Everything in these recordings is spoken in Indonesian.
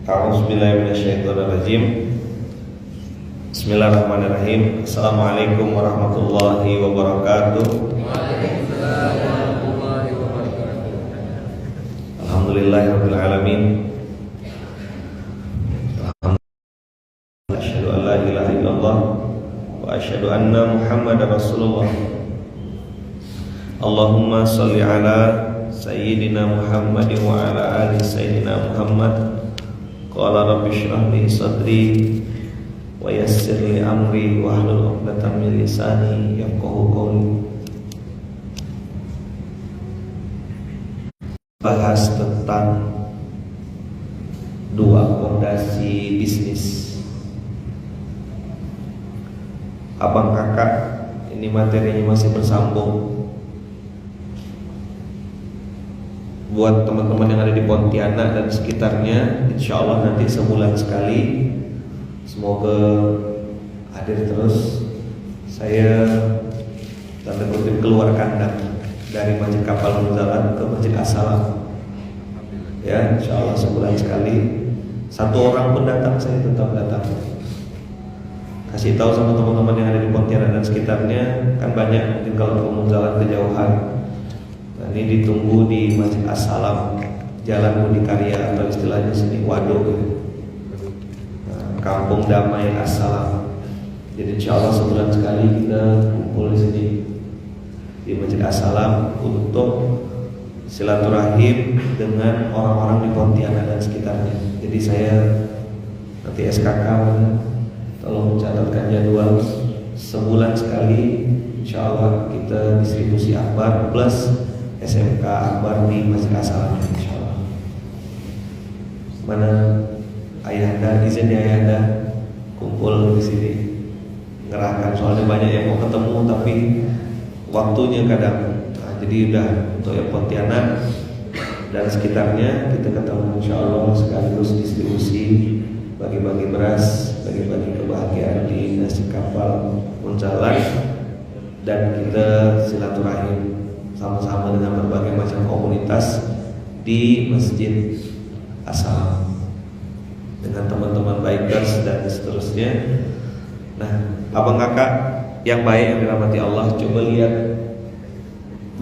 A'udzubillahiminasyaitonirrajim. Bismillahirrahmanirrahim. Assalamualaikum warahmatullahi wabarakatuh. Alhamdulillahirabbil alamin. Asyhadu an la ilaha illallah wa asyhadu anna Muhammadar Rasulullah. Allahumma shalli ala sayyidina Muhammadin wa ala ali sayyidina Muhammad. Qala rabbi shrah li sadri wa yassir li amri wa hlul 'uqdatam min lisani yafqahu qawli. Bahas tentang dua fondasi bisnis. Abang kakak, ini materinya masih bersambung. Buat teman-teman yang ada di Pontianak dan sekitarnya, insya Allah nanti sebulan sekali, semoga hadir terus. Saya tanda kutip keluar kandang dari Masjid Kapal Munzalat ke Masjid As-Salam. Ya, insya Allah sebulan sekali. Satu orang pun datang, saya tetap datang. Kasih tahu sama teman-teman yang ada di Pontianak dan sekitarnya, kan banyak mungkin kalau ke Munzalat kejauhan. Ini ditunggu di Masjid As-Salam, Jalan Budi Karya atau istilahnya sini Waduk, Kampung Damai As-Salam. Jadi insya Allah sebulan sekali kita kumpul di sini di Masjid As-Salam untuk silaturahim dengan orang-orang di Pontianak dan sekitarnya. Jadi saya nanti SKK tolong mencatatkan jadwal sebulan sekali. Insya Allah kita distribusi akbar plus SMK akbar di Masjid As-Salam, insyaallah. Mana ayahanda, izin ya ayahanda kumpul di sini ngerahkan, soalnya banyak yang mau ketemu tapi waktunya kadang. Jadi udah untuk yang Pontianak dan sekitarnya kita ketemu insyaallah, sekaligus distribusi, bagi-bagi beras, bagi-bagi kebahagiaan di Masjid Kapal Munzalat, dan kita silaturahim sama-sama dengan berbagai macam komunitas di Masjid As-Salam dengan teman-teman bikers dan seterusnya. Nah, abang kakak yang baik yang dirahmati Allah, coba lihat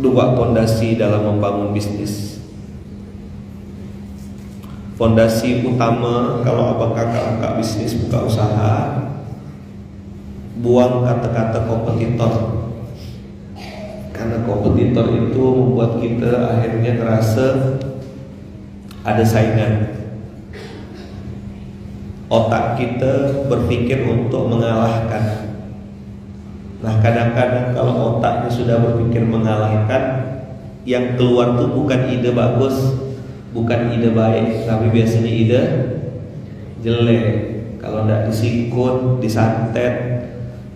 dua fondasi dalam membangun bisnis. Fondasi utama kalau abang kakak buka bisnis, buka usaha, buang kata-kata kompetitor. Karena kompetitor itu membuat kita akhirnya ngerasa ada saingan. Otak kita berpikir untuk mengalahkan. Nah, kadang-kadang kalau otaknya sudah berpikir mengalahkan, yang keluar tuh bukan ide bagus, bukan ide baik, tapi biasanya ide jelek. Kalau tidak disikut, disantet,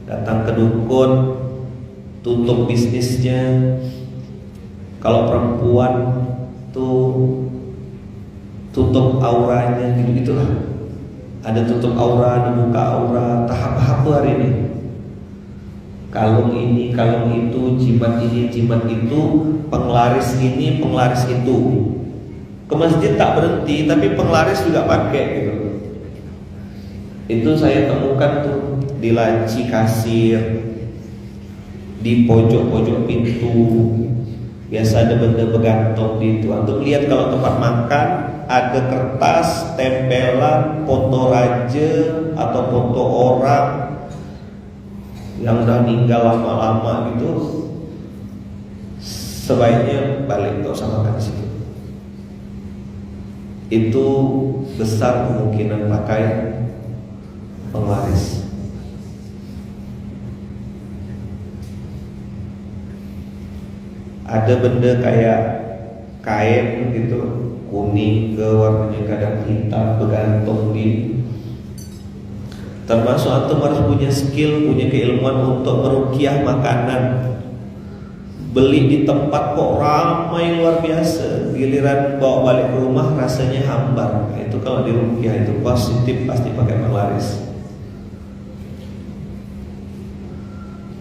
datang ke dukun, tutup bisnisnya. Kalau perempuan tuh tutup auranya, gitu-gitulah. Ada tutup aura, dibuka aura, tahap apa hari ini? Kalung ini, kalung itu, jimat ini, jimat itu, penglaris ini, penglaris itu. Ke masjid tak berhenti, tapi penglaris juga pakai gitu. Itu saya temukan tuh di laci kasir, di pojok-pojok pintu, biasa ada benda bergantung di itu. Untuk lihat kalau tempat makan ada kertas, tempelan, foto raja atau foto orang yang udah meninggal lama-lama gitu, sebaiknya balik, gak usah makan di situ. Itu besar kemungkinan pakai penglaris. Ada benda kayak kain gitu, kuning ke warnanya kadang hitam, bergantung di. Termasuk antum harus punya skill, punya keilmuan untuk meruqyah makanan. Beli di tempat kok ramai luar biasa, giliran bawa balik ke rumah rasanya hambar. Itu kalau di ruqyah itu positif, pasti pakai penglaris.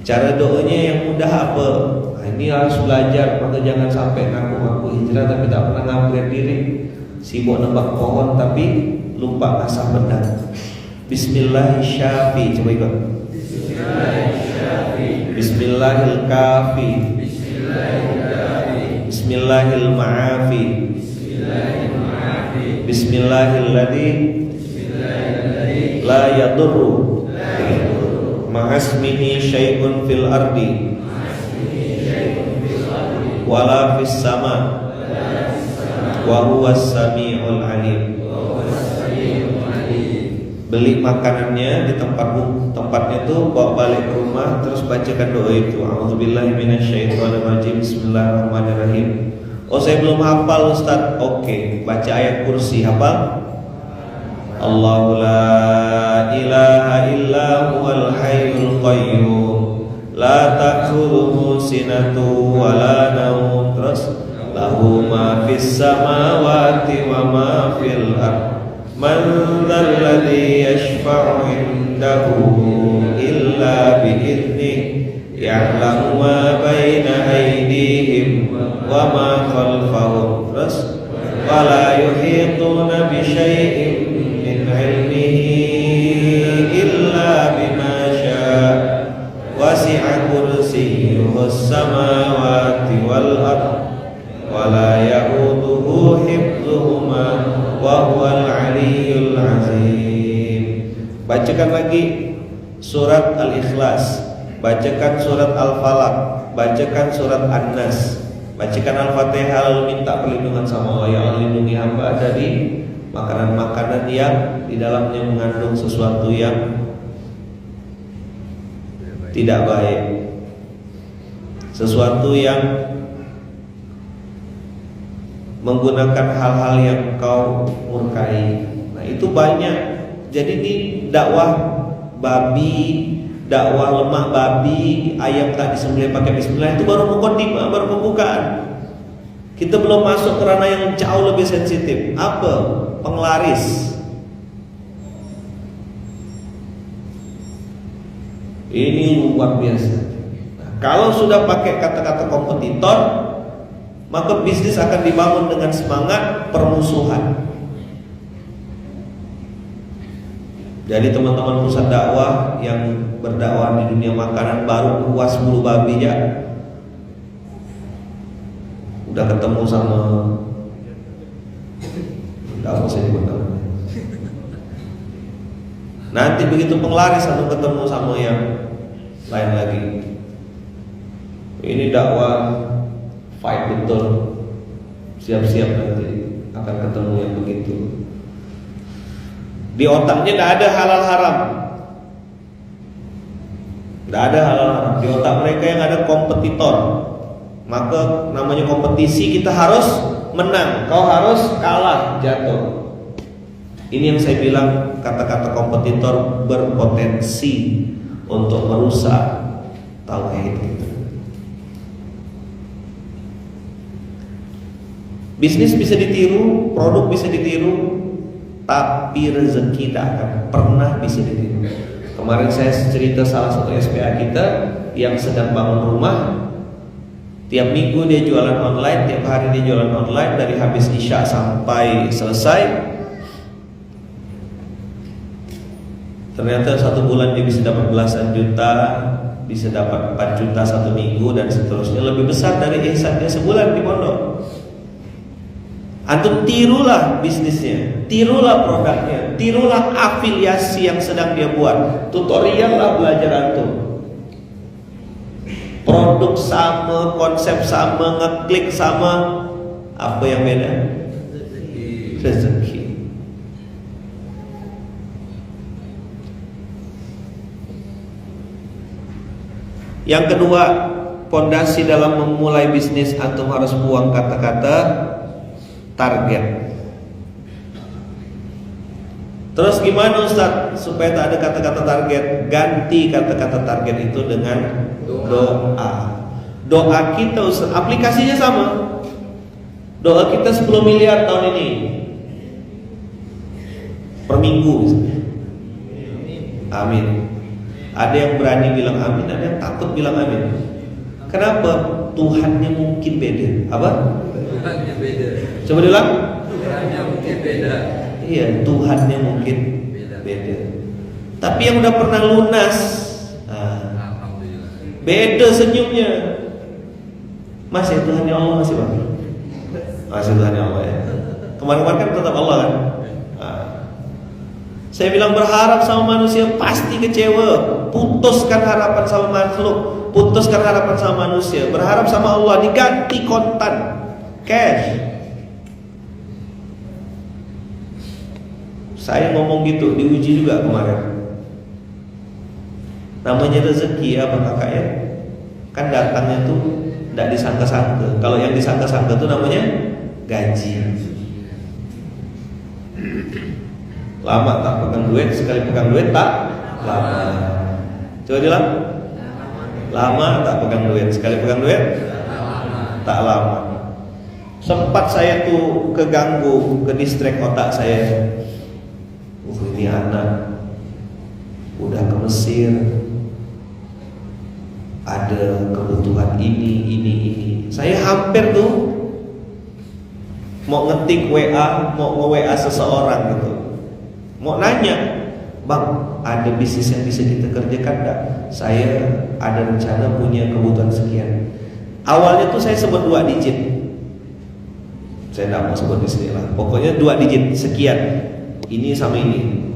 Cara doanya yang mudah apa? Nah, ini harus belajar, maka jangan sampai ngaku-ngaku hijrah tapi tak pernah ngupgrade diri. Sibuk nebak pohon tapi lupa ngasah benang. Bismillahirrahmanirrahim. Coba ikut. Bismillahirrahmanirrahim. Bismillahirrahmanirrahim. Bismillahilladzi la yadurru ma'asmihi syai'un fil ardi wala fis sama wa huwas samiul alim. Beli makanannya di tempatnya tuh, bawa balik ke rumah, terus bacakan doa itu. A'udzubillahi minasyaitonirrajim. Bismillahirrahmanirrahim. Oh, saya belum hafal Ustaz. Oke, baca ayat kursi, hafal? Allahu la ilaha illa huwal hayyul qayyum la ta'khudhuhu sinatun wa la nawm. Terus lahu ma fis samawati wa ma fil ardh. Man dzalladzi yashfa'u 'indahu illa bi'idhnihi ya'lamu ma baina aydihim wa ma khalfahum. Terus wala yuhituna bi syai'in min 'ilmihi illa bima syaa wasi'a kursiyyuhus samawati wal ardh wala ya'uduhu hifdzuhuma wa huwal 'aliyyul 'azim. Bacakan lagi surat Al-Ikhlas, bacakan surat Al-Falaq, bacakan surat An-Nas, bacakan Al-Fatihah, lalu minta perlindungan sama Allah. Ya Allah, lindungi hamba dari makanan-makanan yang di dalamnya mengandung sesuatu yang tidak baik, sesuatu yang menggunakan hal-hal yang kau murkai. Nah, itu banyak. Jadi di dakwah babi, dakwah lemak babi, ayam tak disembelih pakai bismillah, itu baru mukadimah, baru pembukaan. Kita belum masuk ke ranah yang jauh lebih sensitif. Apa? Penglaris. Ini luar biasa. Nah, kalau sudah pakai kata-kata kompetitor, maka bisnis akan dibangun dengan semangat permusuhan. Jadi teman-teman pusat dakwah yang berdakwah di dunia makanan baru puas bulu babi ya, udah ketemu sama, nggak usah disebut namanya. Nanti begitu penglaris atau ketemu sama yang lain lagi, ini dakwah fight betul, siap-siap nanti akan ketemu yang begitu. Di otaknya tidak ada halal haram, tidak ada halal haram. Di otak mereka yang ada kompetitor. Maka namanya kompetisi, kita harus menang, kau harus kalah, jatuh. Ini yang saya bilang, kata-kata kompetitor berpotensi untuk merusak tauhid kita. Bisnis bisa ditiru, produk bisa ditiru, tapi rezeki tidak akan pernah bisa ditiru. Kemarin saya cerita salah satu SPA kita yang sedang bangun rumah. Tiap minggu dia jualan online, tiap hari dia jualan online, dari habis isya sampai selesai. Ternyata 1 bulan dia bisa dapat belasan juta, bisa dapat 4 juta 1 minggu dan seterusnya. Lebih besar dari ihsan dia sebulan di pondok. Antum tirulah bisnisnya, tirulah produknya, tirulah afiliasi yang sedang dia buat. Tutorial lah belajar antum. Produk sama, konsep sama, ngeklik sama, apa yang beda? Rezeki. Yang kedua, pondasi dalam memulai bisnis, antum harus buang kata-kata target. Terus gimana Ustaz supaya tak ada kata-kata target? Ganti kata-kata target itu dengan doa. Doa kita Ustaz, aplikasinya sama. Doa kita 10 miliar tahun ini per minggu misalnya. Amin. Ada yang berani bilang amin, ada yang takut bilang amin. Kenapa? Tuhannya mungkin beda. Apa? Tuhannya beda. Coba bilang. Tuhannya mungkin beda. Iya, Tuhannya mungkin beda. Tapi yang udah pernah lunas, beda senyumnya. Masih Tuhannya Allah masih Bang? Masih Tuhannya Allah ya. Kemarin-kemarin kan tetap Allah kan. Saya bilang berharap sama manusia pasti kecewa. Putuskan harapan sama makhluk, putuskan harapan sama manusia. Berharap sama Allah diganti kontan, cash. Saya ngomong gitu, diuji juga kemarin. Namanya rezeki ya Bang Kakak ya. Kan datangnya tuh tidak disangka-sangka. Kalau yang disangka-sangka tuh namanya gaji. Lama tak pegang duit, sekali pegang duit tak lama. Coba bilang, lama tak pegang duit, sekali pegang duit tak lama. Sempat saya tuh keganggu, ke distract otak saya. Ini anak udah ke Mesir, ada kebutuhan ini. Saya hampir tuh mau ngetik WA, mau nge-WA seseorang gitu. Mau nanya, Bang, ada bisnis yang bisa kita kerjakan enggak? Saya ada rencana punya kebutuhan sekian. Awalnya tuh saya sebut 2 digit. Saya enggak mau sebut di sini lah. Pokoknya 2 digit sekian. Ini sama ini.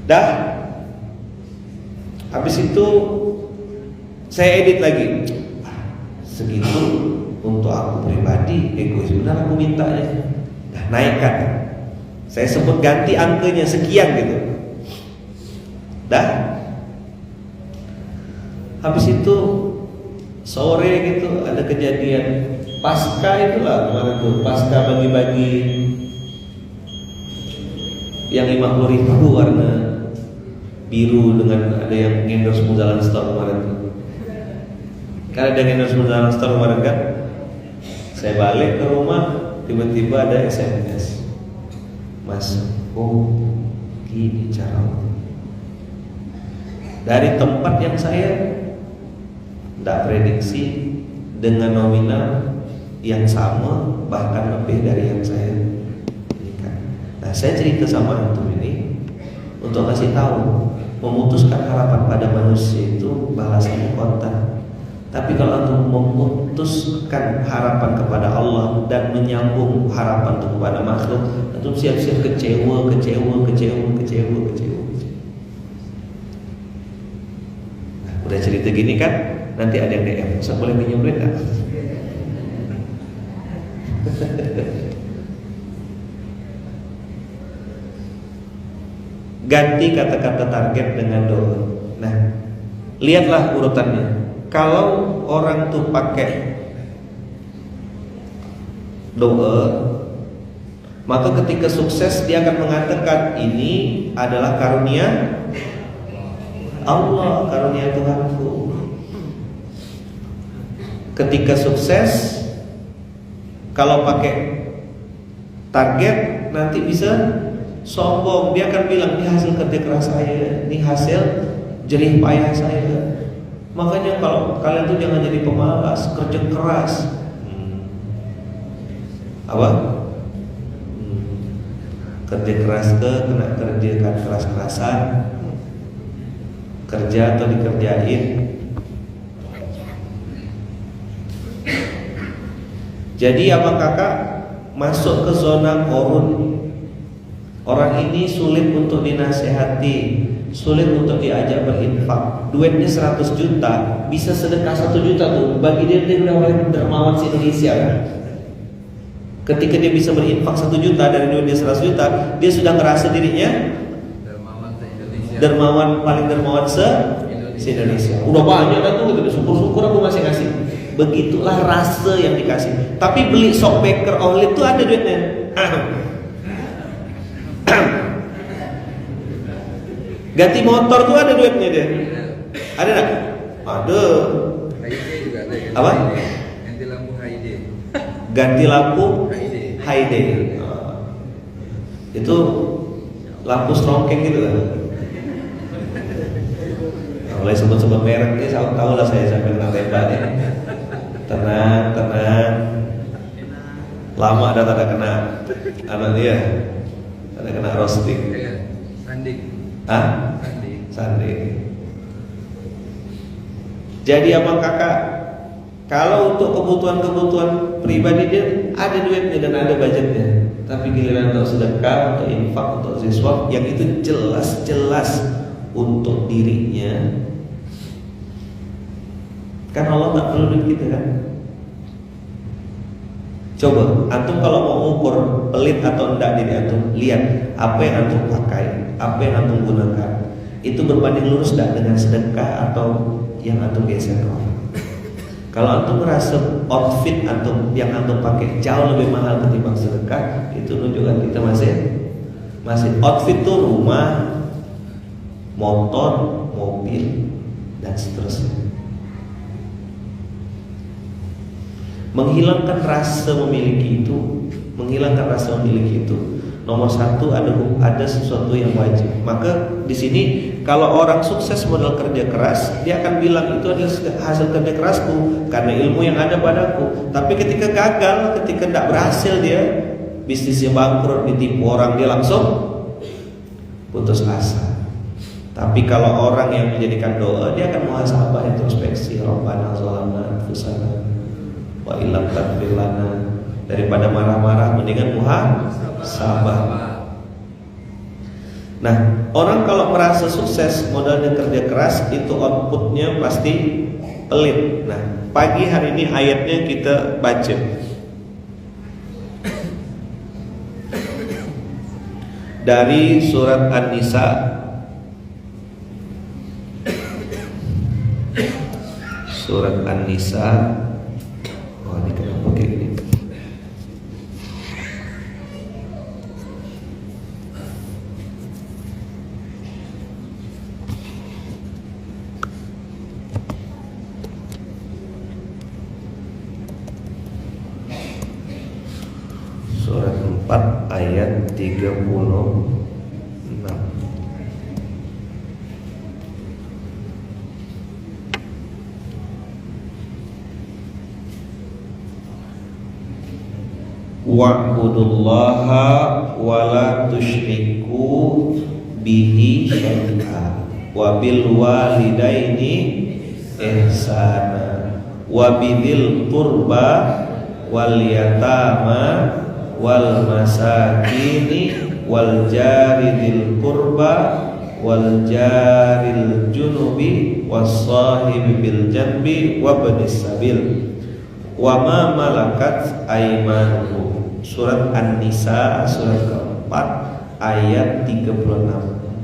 Dah. Habis itu saya edit lagi. Segitu untuk aku pribadi, egois benar aku mintanya. Nah, naikkan. Saya sebut ganti angkanya sekian gitu. Dah. Habis itu sore gitu ada kejadian pasca itulah kemarin tuh, pasca bagi-bagi yang 50.000 warna biru dengan ada yang endorse Muzalan Store kemarin tuh. Kan ada yang endorse Muzalan Store kemarin kan. Saya balik ke rumah, tiba-tiba ada SMS. Mas, gini cara dari tempat yang saya tidak prediksi dengan nominal yang sama bahkan lebih dari yang saya berikan. Nah, saya cerita sama antum ini untuk kasih tahu, memutuskan harapan pada manusia itu balasannya kontan. Tapi kalau antum memutuskan harapan kepada Allah dan menyambung harapan itu kepada makhluk, antum siap-siap kecewa. Nah, udah cerita gini kan, nanti ada yang DM, saya boleh minjem duit enggak? Ganti kata-kata target dengan doa. Nah, lihatlah urutannya. Kalau orang tuh pakai doa, maka ketika sukses dia akan mengatakan ini adalah karunia Allah, karunia Tuhanku. Ketika sukses, kalau pakai target nanti bisa sombong. Dia akan bilang ini hasil kerja keras saya, ini hasil jerih payah saya. Makanya kalau kalian tuh jangan jadi pemalas, kerja keras. Apa? Kerja keras kena kerjakan keras-kerasan. Kerja atau dikerjain. Jadi abang kakak masuk ke zona korun. Orang ini sulit untuk dinasehati, sulit untuk diajak berinfak. Duitnya 100 juta, bisa sedekah 1 juta tuh. Bagi dia udah mulai dermawan si Indonesia kan. Ketika dia bisa berinfak 1 juta dari duit dia 100 juta, dia sudah ngerasa dirinya dermawan, paling dermawan se-Indonesia. Udah banyak kan tuh, syukur-syukur aku masih ngasih. Begitulah rasa yang dikasih. Tapi beli shockmaker OLED tuh ada duitnya. Ganti motor tuh ada duitnya dia. Ada enggak? Ada. Apa? Ganti lampu HID. Ganti lampu HID. Itu lampu strongkeng gitu kan. Mulai sebut-sebut merek ini tahu lah saya sampai kena tembak nih. Tenang. Lama ada tanda kena anak dia. Ada kena roasting. Iya, sanding. Hah? Sanding. Sanding. Jadi apa kakak? Kalau untuk kebutuhan-kebutuhan pribadi dia ada duitnya dan ada budgetnya. Tapi giliran untuk sedekah, untuk infak, untuk siswa, yang itu jelas-jelas untuk dirinya. Kan Allah tak perlu duit kita kan? Coba, antum kalau mau ukur pelit atau enggak diri antum, lihat apa yang antum pakai, apa yang antum gunakan. Itu berbanding lurus enggak dengan sedekah atau yang antum geser ke orang. Kalau antum merasa outfit antum yang antum pakai jauh lebih mahal ketimbang sedekah, itu menunjukkan kita masih outfit tuh rumah, motor, mobil, dan seterusnya. Menghilangkan rasa memiliki itu, nomor satu ada sesuatu yang wajib. Maka di sini kalau orang sukses modal kerja keras, dia akan bilang itu adalah hasil kerja kerasku karena ilmu yang ada padaku. Tapi ketika gagal, ketika tidak berhasil dia, bisnisnya bangkrut, ditipu orang, dia langsung putus asa. Tapi kalau orang yang menjadikan doa, dia akan muhasabah, introspeksi. Rabbana zalamna anfusana wa illam taghfir lana. Daripada marah-marah mendingan muhasabah. Nah, orang kalau merasa sukses modalnya kerja keras, itu outputnya pasti pelit. Nah, pagi hari ini ayatnya kita baca. Dari surat An-Nisa. Surat An-Nisa. Oh, ini kenapa kayak gini? Surat 4 ayat 36. Wa'budullaha wa la tusyriku bihi syai'a wa bil walidaini ihsana wa bidil qurba wal yatama wal masakini wal jari dzil qurba wal jaril junubi was sahibi bil janbi wa ibnis sabil wa ma malakat aymanuhum. Surat An-Nisa surat keempat ayat 36.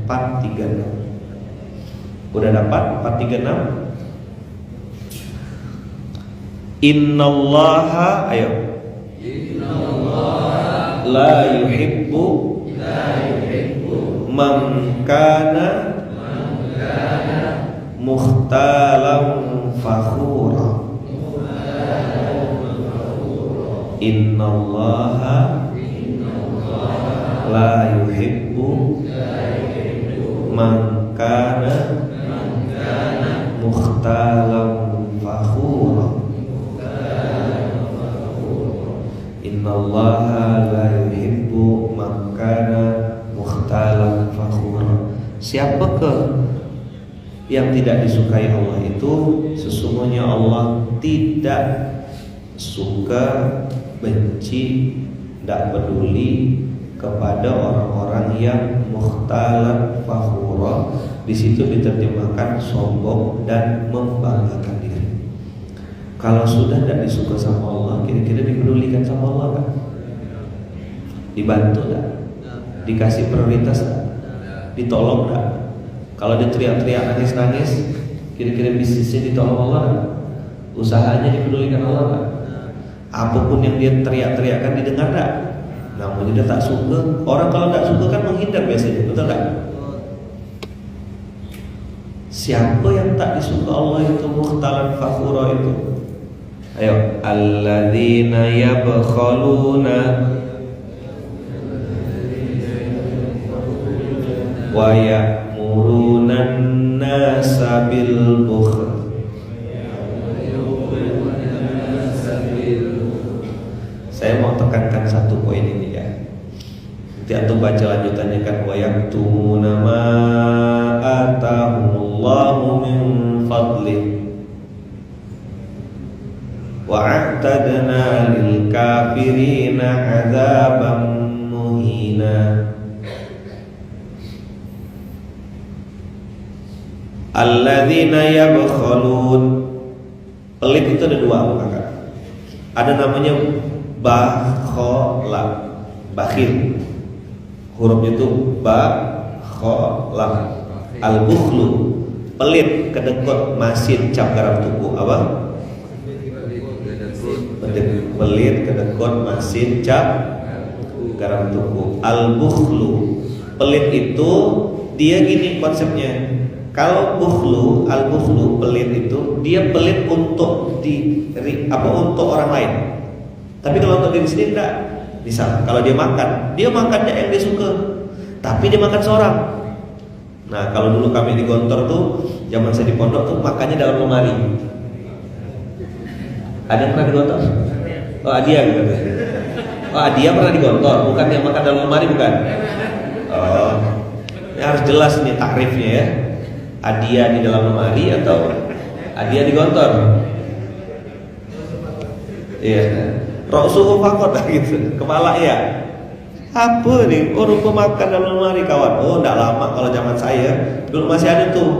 436. Udah dapat 436? Innallaha, ayo. Innallaha la yuhibbu man kana mukhtalan fakhura. Innallaha la yuhibbu man kana mukhtalan fakhura. Innallaha la yuhibbu man kana mukhtalan fakhura. Siapakah yang tidak disukai Allah itu? Sesungguhnya Allah tidak suka, benci, tidak peduli kepada orang-orang yang mukhtalan fakhura. Di situ diterjemahkan sombong dan membanggakan diri. Kalau sudah tidak disuka sama Allah, kira-kira dipedulikan sama Allah kan? Dibantu tak? Dikasih prioritas tak? Ditolong tak? Kalau dia teriak-teriak, nangis-nangis, kira-kira bisnisnya ditolong Allah kan? Usahanya dipedulikan Allah kan? Apapun yang dia teriak-teriakkan didengar tak? Namun dia tak suka. Orang kalau tak suka kan menghindar biasanya, betul tak? Siapa yang tak disuka Allah itu mukhtalan fakhura itu? Ayo, alladzina yabkhaluna wa ya'muruna an-nasa bil bukhl. Saya mau tekankan satu poin ini ya. Nanti antum baca lanjutannya kan, wa yaktumuna ma atahumullahu min fadlih wa a'tadna lil kafirina azaban muhina. Alladzina yabkhalun. Pelit itu ada dua, maka ada namanya bakhola, bakhil, hurufnya itu bakhola. Al-bukhlu, pelit, kedekut, masin, cap garam tuku. Apa? Pelit, kedekut, masin, cap garam tuku. Al-bukhlu, pelit itu dia gini konsepnya. Kalau bukhlu, al-bukhlu, pelit itu dia pelit untuk untuk orang lain. Tapi kalau untuk diri sendiri enggak. Misal kalau dia makannya yang dia suka, tapi dia makan seorang. Nah, kalau dulu kami di Gontor tuh, zaman saya di pondok tuh makannya dalam lemari. Ada yang pernah di Gontor? Oh, Adia gitu. Oh, Adia pernah di Gontor, bukan yang makan dalam lemari, bukan? Oh, ini harus jelas nih takrifnya ya. Adia di dalam lemari atau Adia di Gontor? Iya. Ra'suhu faqat gitu. Kepala ya. Apa nih? Oh, rupa makan dalam lemari kawan. Oh, enggak lama kalau zaman saya. Dulu masih ada tuh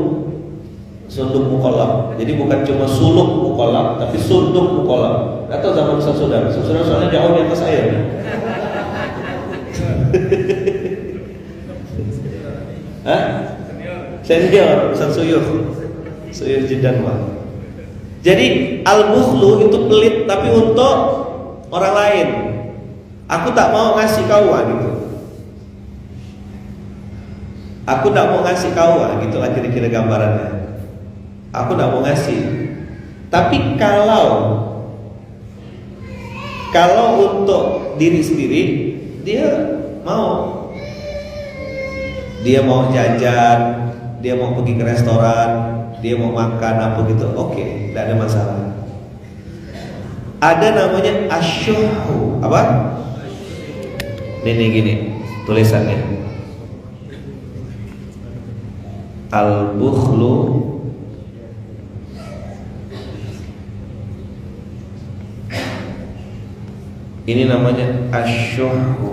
sunduk mukolab. Jadi bukan cuma suluk mukolab, tapi sunduk mukolab. Atau zaman saudara soalnya jauh di atas saya nih. Hah? Senior, pesan suyuh jidan mah. Jadi al-bukhlu itu pelit tapi untuk orang lain. Aku tak mau ngasih kau gitu. Aku tak mau ngasih kau gitulah kira-kira gambarannya. Aku tak mau ngasih. Tapi kalau untuk diri sendiri dia mau jajan, dia mau pergi ke restoran, dia mau makan apa gitu, oke, tidak ada masalah. Ada namanya asyuhu, apa? Ini gini tulisannya. Al-bukhlu ini namanya asyuhu.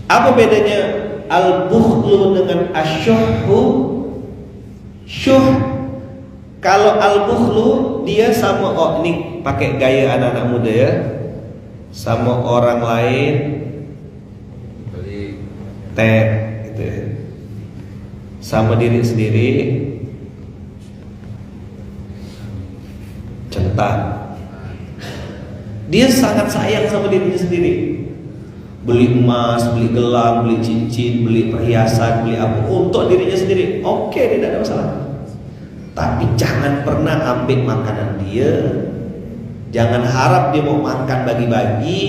Apa bedanya al-bukhlu dengan asyuhu? Syuh, kalau al-bukhlu dia sama, oh ini pakai gaya anak-anak muda ya, sama orang lain teh gitu ya. Sama diri sendiri centang. Dia sangat sayang sama dirinya sendiri. Beli emas, beli gelang, beli cincin, beli perhiasan, beli apa untuk dirinya sendiri. Oke, tidak ada masalah. Tapi jangan pernah ambil makanan dia. Jangan harap dia mau makan bagi-bagi,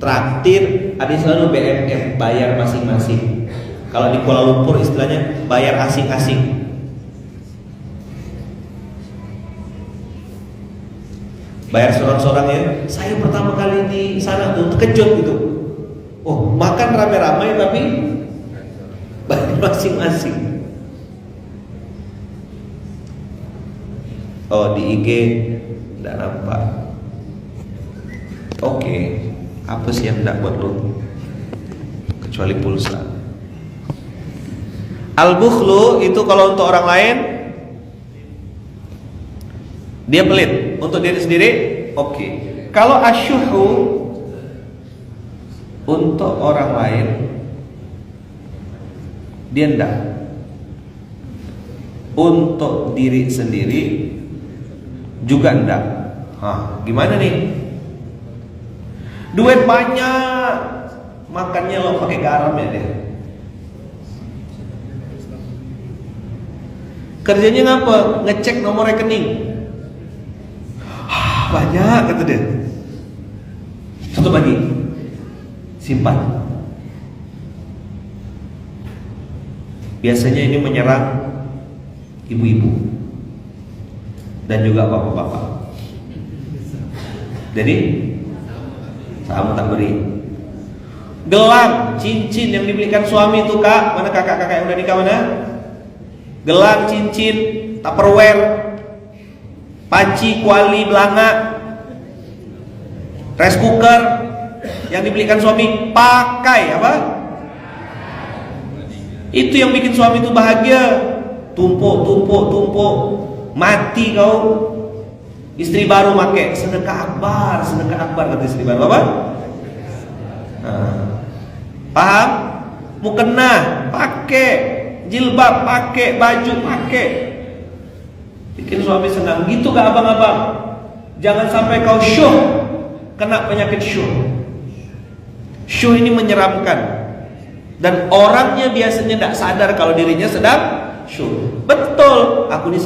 traktir, ada selalu BMF, bayar masing-masing. Kalau di Kuala Lumpur istilahnya bayar asing-asing. Bayar seorang-seorang ya. Saya pertama kali di sana tuh terkejut gitu. Oh, makan rame-rame tapi bayar masing-masing. Oh, di IG tidak nampak. Oke, apa sih yang tidak buat lo? Kecuali pulsa. Al-bukhlu itu kalau untuk orang lain dia pelit, untuk diri sendiri oke. Kalau asyuhu untuk orang lain dia enggak. Untuk diri sendiri juga enggak. Gimana nih? Duit banyak, makannya lo pakai garam ya deh. Kerjanya ngapa? Ngecek nomor rekening. Banyak kata dia. Tutup lagi. Simpan. Biasanya ini menyerang ibu-ibu dan juga bapak-bapak. Jadi sama tak beri. Gelang, cincin yang dibelikan suami itu kak, mana kakak-kakak yang udah nikah mana? Gelang, cincin, tupperware, panci, kuali, belanga, rice cooker yang dibelikan suami, pakai apa? Itu yang bikin suami itu bahagia. Tumpuk, mati kau. Istri baru pakai sedekah akbar kata istri baru apa? Paham? Mukena pakai, jilbab pakai, baju pakai, bikin suami senang. Gitu gak abang-abang? Jangan sampai kau syuh, kena penyakit syuh. Syuh ini menyeramkan, dan orangnya biasanya tidak sadar kalau dirinya sedang syuh. Betul, aku ini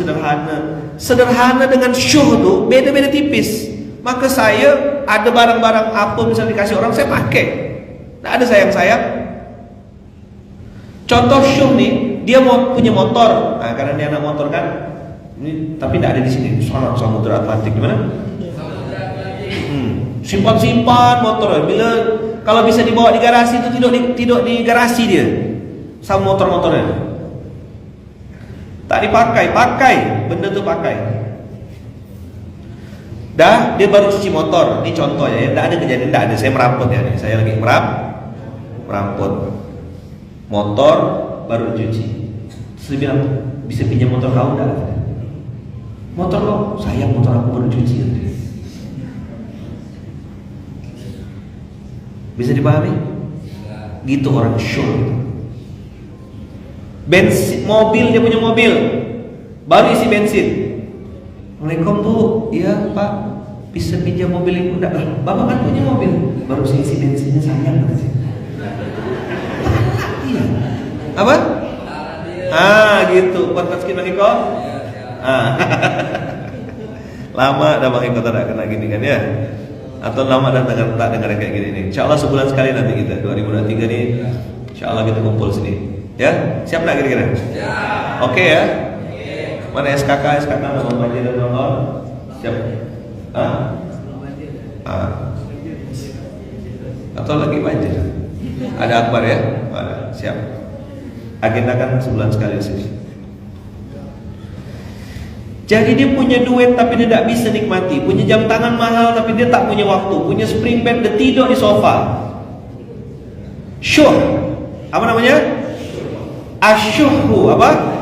sederhana dengan syuh tuh beda-beda tipis. Maka saya ada barang-barang apa misalnya dikasih orang, saya pakai. Tidak ada sayang-sayang. Contoh syuh nih, dia mau punya motor. Nah, karena dia anak motor kan. Ini tapi tidak ada di sini. Soal Samudra Atlantik gimana? Simpan motor. Bila kalau bisa dibawa di garasi itu tidak di garasi dia. Sama motor-motornya. Tak dipakai, benda tu pakai. Dah, dia baru cuci motor. Ini contoh ya, tidak ada kejadian, tidak ada. Saya merampot ya, nih. Saya lagi merampot motor baru dicuci. Terus dia bilang, bisa pinjam motor kau enggak? Motor kau, sayang motor aku baru dicuci. Bisa dipahami? Gitu orang syur. Bensin, mobil, dia punya mobil, baru isi bensin. Assalamualaikum bu, iya pak, bisa pinjam mobil ibu? Enggak lah, bapak kan punya mobil, baru isi bensinnya sayang. Iya. Apa? Gitu. Buat sedikit lagi kok. Lama dah Bang Eko tak kena gini kan ya? Atau lama dah tak dengar kayak gini nih. Insyaallah sebulan sekali nanti kita 2023 nih. Insyaallah kita kumpul sini. Ya, siap nak kira-kira? Ya. Oke ya. Mana SKK nama Banjir dan Nongol? Siap. Atau lagi banjir? Ada akbar ya? Ada. Siap. Agenda kan sebulan sekali sih. Jadi dia punya duit tapi dia tidak bisa nikmati. Punya jam tangan mahal tapi dia tak punya waktu. Punya spring bed, dia tidur di sofa. Syuh. Apa namanya? Asyuhu apa?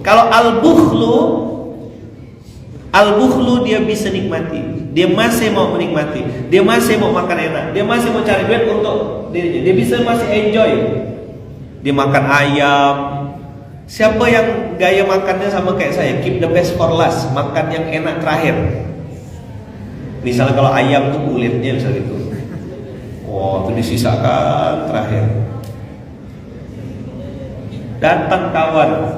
Kalau al-bukhlu dia bisa nikmati. Dia masih mau menikmati. Dia masih mau makan enak. Dia masih mau cari duit untuk dirinya. Dia bisa masih enjoy. Dia makan ayam. Siapa yang gaya makannya sama kayak saya? Keep the best for last. Makan yang enak terakhir. Misalnya kalau ayam tuh kulitnya misalnya gitu. Oh, itu disisakan terakhir. Datang kawan,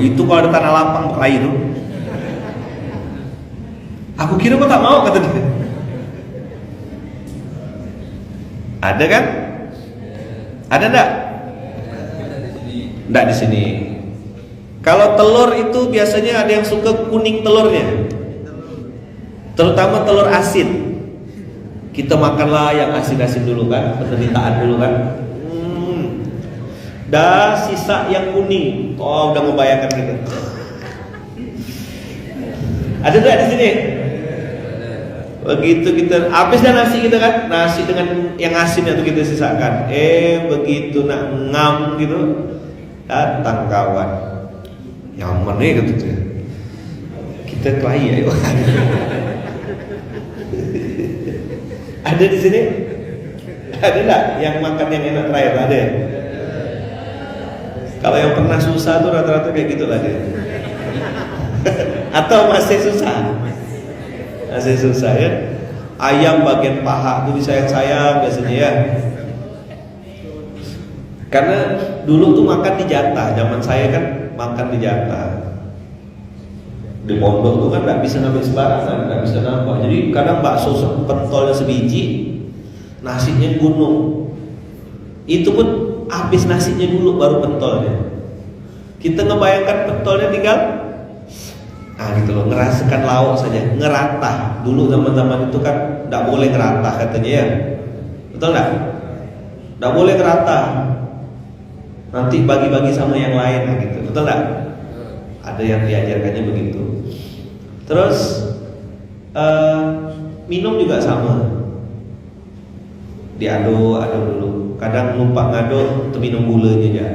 itu kalau ada tanah lapang berkelahi itu. Aku kira kau tak mau, kata dia. Ada kan? Ada enggak? Enggak di sini. Kalau telur itu biasanya ada yang suka kuning telurnya, terutama telur asin. Kita makanlah yang asin-asin dulu kan, penderitaan dulu kan. Dah sisa yang kuning. Oh, udah membayangkan gitu. Ada enggak di sini? Begitu kita habis dah nasi kita kan, nasi dengan yang asin itu kita sisakan. Begitu nak ngam gitu, datang kawan. Yang mana gitu tuh? Kita kelahi ayo. Ada di sini? Ada enggak yang makan yang enak terakhir? Ada. Kalau yang pernah susah tuh rata-rata kayak gitu lah dia. Atau masih susah? Masih susah ya. Ayam bagian paha tuh disayang-sayang biasanya ya. Karena dulu tuh makan di jatah. Zaman saya kan makan di jatah. Di pondok tuh kan nggak bisa ngambil sembarangan, nggak bisa nambah. Jadi kadang bakso pentolnya sebiji, nasinya gunung. Itu pun habis nasinya dulu baru pentolnya. Kita ngebayangkan pentolnya tinggal gitu loh, ngerasakan lauk saja, ngeratah. Dulu zaman-zaman itu kan tidak boleh ngeratah katanya ya, betul nggak? Tidak boleh ngeratah, nanti bagi-bagi sama yang lain gitu, betul nggak? Ada yang diajarkannya begitu. Terus minum juga sama, diaduk dulu. Kadang lupa ngaduk, minum gulanya aja,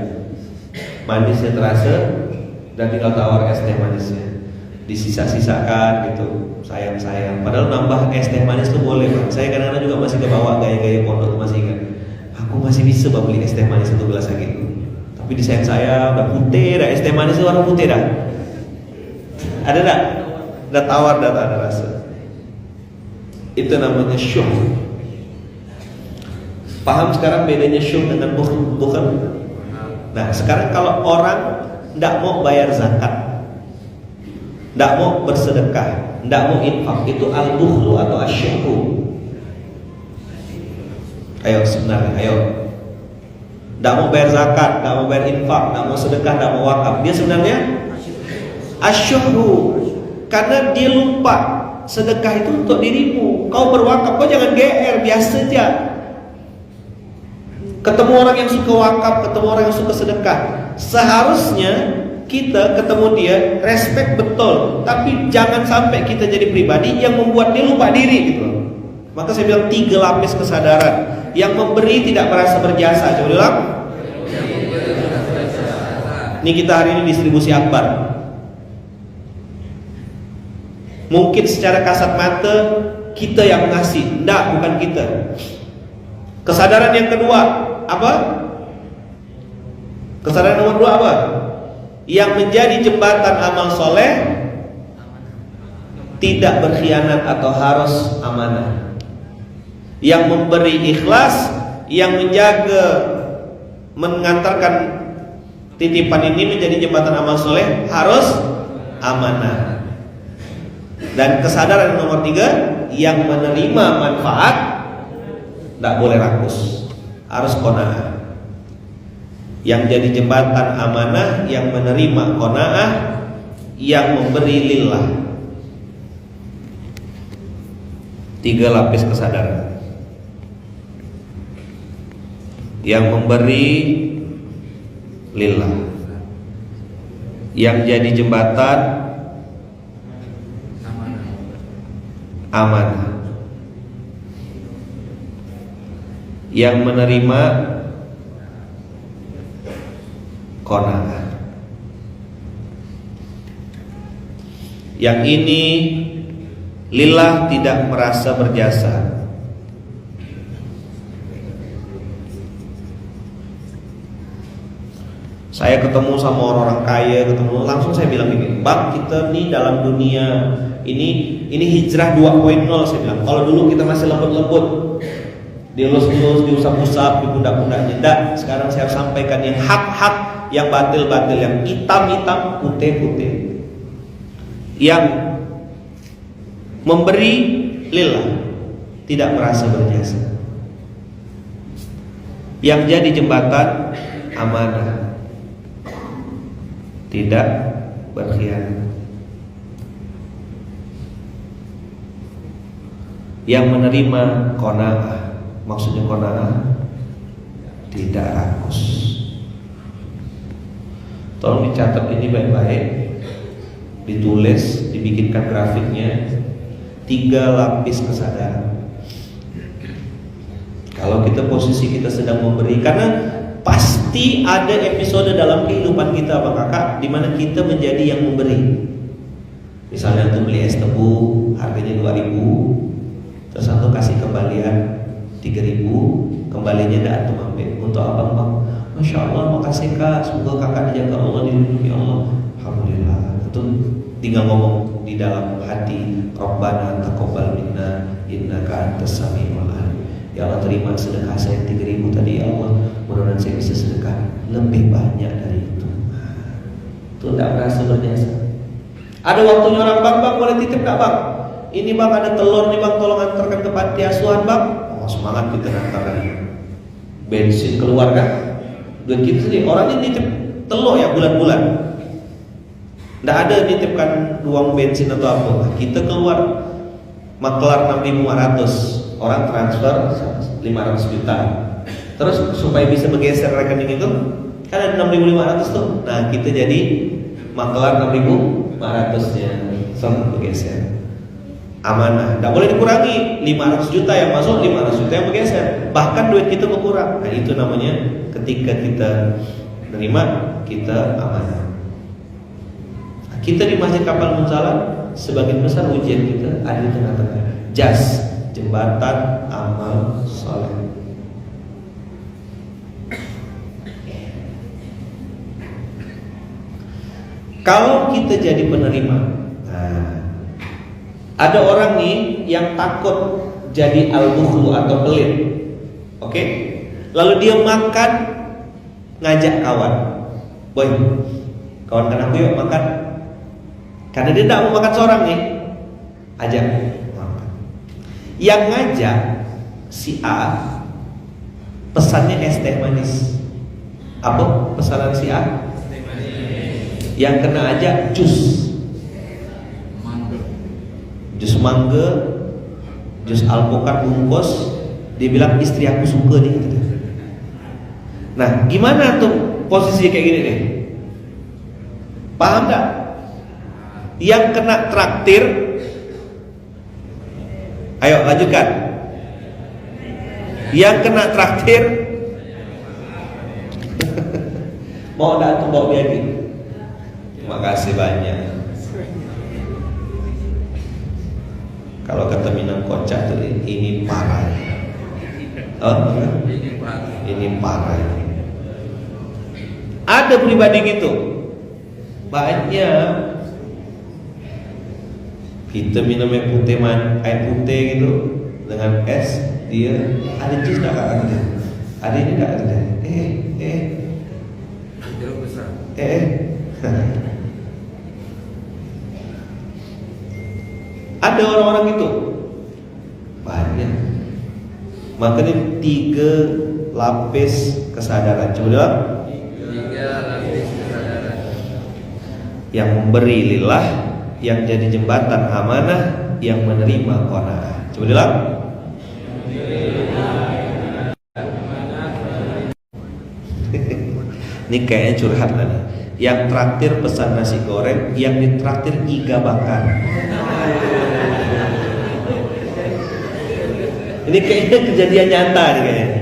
manisnya terasa, dan tinggal tawar es teh manisnya, disisa-sisakan gitu, sayang. Padahal nambah es teh manis tuh boleh Bang. Saya kadang-kadang juga masih kebawa gaya-gaya pondok, masih ingat. Aku masih bisa Bang beli es teh manis 1 gelas gitu. Tapi di saya udah putih, dah es teh manis itu warna putih dah. Ada dah? Udah tawar, dah ada rasa. Itu namanya syuh. Paham sekarang bedanya syuh dengan bukan? Nah, sekarang kalau orang tidak mau bayar zakat, tidak mau bersedekah, tidak mau infak, itu al-bukhlu atau asyuhu. Ayo sebenarnya, ayo. Tidak mau bayar zakat, tidak mau bayar infak, tidak mau sedekah, tidak mau wakaf, dia sebenarnya asyuhu. Karena dia lupa sedekah itu untuk dirimu. Kau berwakaf, kau jangan GR, biasa aja. Ketemu orang yang suka wakaf, ketemu orang yang suka sedekah, seharusnya kita ketemu dia respect betul, tapi jangan sampai kita jadi pribadi yang membuat dia lupa diri gitu. Maka saya bilang 3 lapis kesadaran. Yang memberi tidak merasa berjasa. Coba bilang. Ini kita hari ini distribusi akbar. Mungkin secara kasat mata kita yang ngasih, enggak, bukan kita. Kesadaran yang kedua apa? Kesadaran nomor 2 apa? Yang menjadi jembatan amal soleh tidak berkhianat atau harus amanah. Yang memberi ikhlas, yang menjaga, mengantarkan titipan ini menjadi jembatan amal soleh harus amanah. Dan kesadaran nomor 3, yang menerima manfaat tidak boleh rakus, harus qanaah. Yang jadi jembatan amanah, yang menerima qanaah, yang memberi lillah. 3 lapis kesadaran. Yang memberi lillah, yang jadi jembatan amanah, yang menerima qanaah. Yang ini lillah, tidak merasa berjasa. Saya ketemu sama orang-orang kaya, langsung saya bilang gini, Bang, kita nih dalam dunia ini hijrah 2.0. Saya bilang, kalau dulu kita masih lembut-lembut, dielus-elus, diusap-usap, dipundak-pundaknya. Tidak, sekarang saya sampaikan yang hak-hak, yang batil-batil, yang hitam-hitam, putih-putih. Yang memberi lillah, tidak merasa berjasa. Yang jadi jembatan amanah, tidak berkhianat. Yang menerima qanaah, maksudnya qanaah tidak rakus. Tolong dicatat ini baik-baik, ditulis, dibikinkan grafiknya. 3 lapis kesadaran. Kalau kita posisi kita sedang memberi, karena pasti ada episode dalam kehidupan kita Pak Kakak di mana kita menjadi yang memberi. Misalnya untuk beli es tebu harganya 2.000, terus satu kasih kembalian 3.000, kembalinya tidak antum ambil. Untuk apa Bang? Masya Allah, makasih Kak, semoga Kakak dijaga Allah, dilindungi Allah. Alhamdulillah. Itu tinggal ngomong di dalam hati, Rabbana taqabbal minna innaka antas samiul alim. Ya Allah, terima sedekah saya 3.000 tadi ya Allah, mudah-mudahan saya bisa sedekah lebih banyak dari itu. Itu tidak merasa berjasa. Ada waktunya orang, Bang boleh titip gak Bang? Ini Bang ada telur nih Bang, tolong antarkan ke panti asuhan Bang. Oh semangat kita antarkan. Bensin keluar kan? Duit kita sendiri, orangnya titip telur ya bulan-bulan. Nggak ada nitipkan uang bensin atau apa. Kita keluar maklar 6.500, orang transfer 500 juta. Terus supaya bisa bergeser rekening itu kan ada 6.500 tuh. Nah kita jadi maklar 6.500-nya sama bergeser. Amanah, tidak boleh dikurangi. 500 juta yang masuk, 500 juta yang bergeser. Bahkan duit kita berkurang. Nah itu namanya ketika kita menerima, kita amanah. Nah, kita di Masjid Kapal Munzalah, sebagian besar ujian kita ada di tengah-tengah. Jas, jembatan amal soleh. Kalau kita jadi penerima, nah, ada orang nih yang takut jadi al-bukhlu atau pelit. Oke? Lalu dia makan, ngajak kawan. Boy, kawan-kawan aku yuk makan. Karena dia tidak mau makan seorang nih, ajak makan. Yang ngajak si A, pesannya es teh manis. Apa pesanan si A? Yang kena aja jus mangga, jus alpukat bungkus. Dia bilang istri aku suka nih gitu. Nah gimana tuh posisi kayak gini nih? Paham gak? Yang kena traktir, ayo lanjutkan. Yang kena traktir mau datang bawa biagi. Terima kasih banyak. Kalau kata Minang kocak tuh ini parah. Oh, ini parah. Ada pribadi gitu. Banyak. Kita minum air putih gitu dengan es, dia ada jus tak ada. Ada ini tak ada. Ada orang-orang itu banyak. Makanya 3 lapis kesadaran. Coba bilang 3 lapis kesadaran. Yang memberi lillah, yang jadi jembatan amanah, yang menerima qanaah. Coba bilang ini kayaknya curhat lah nih. Yang traktir pesan nasi goreng, yang ditraktir iga bakar. Ini kayaknya kejadian nyata nih kayaknya.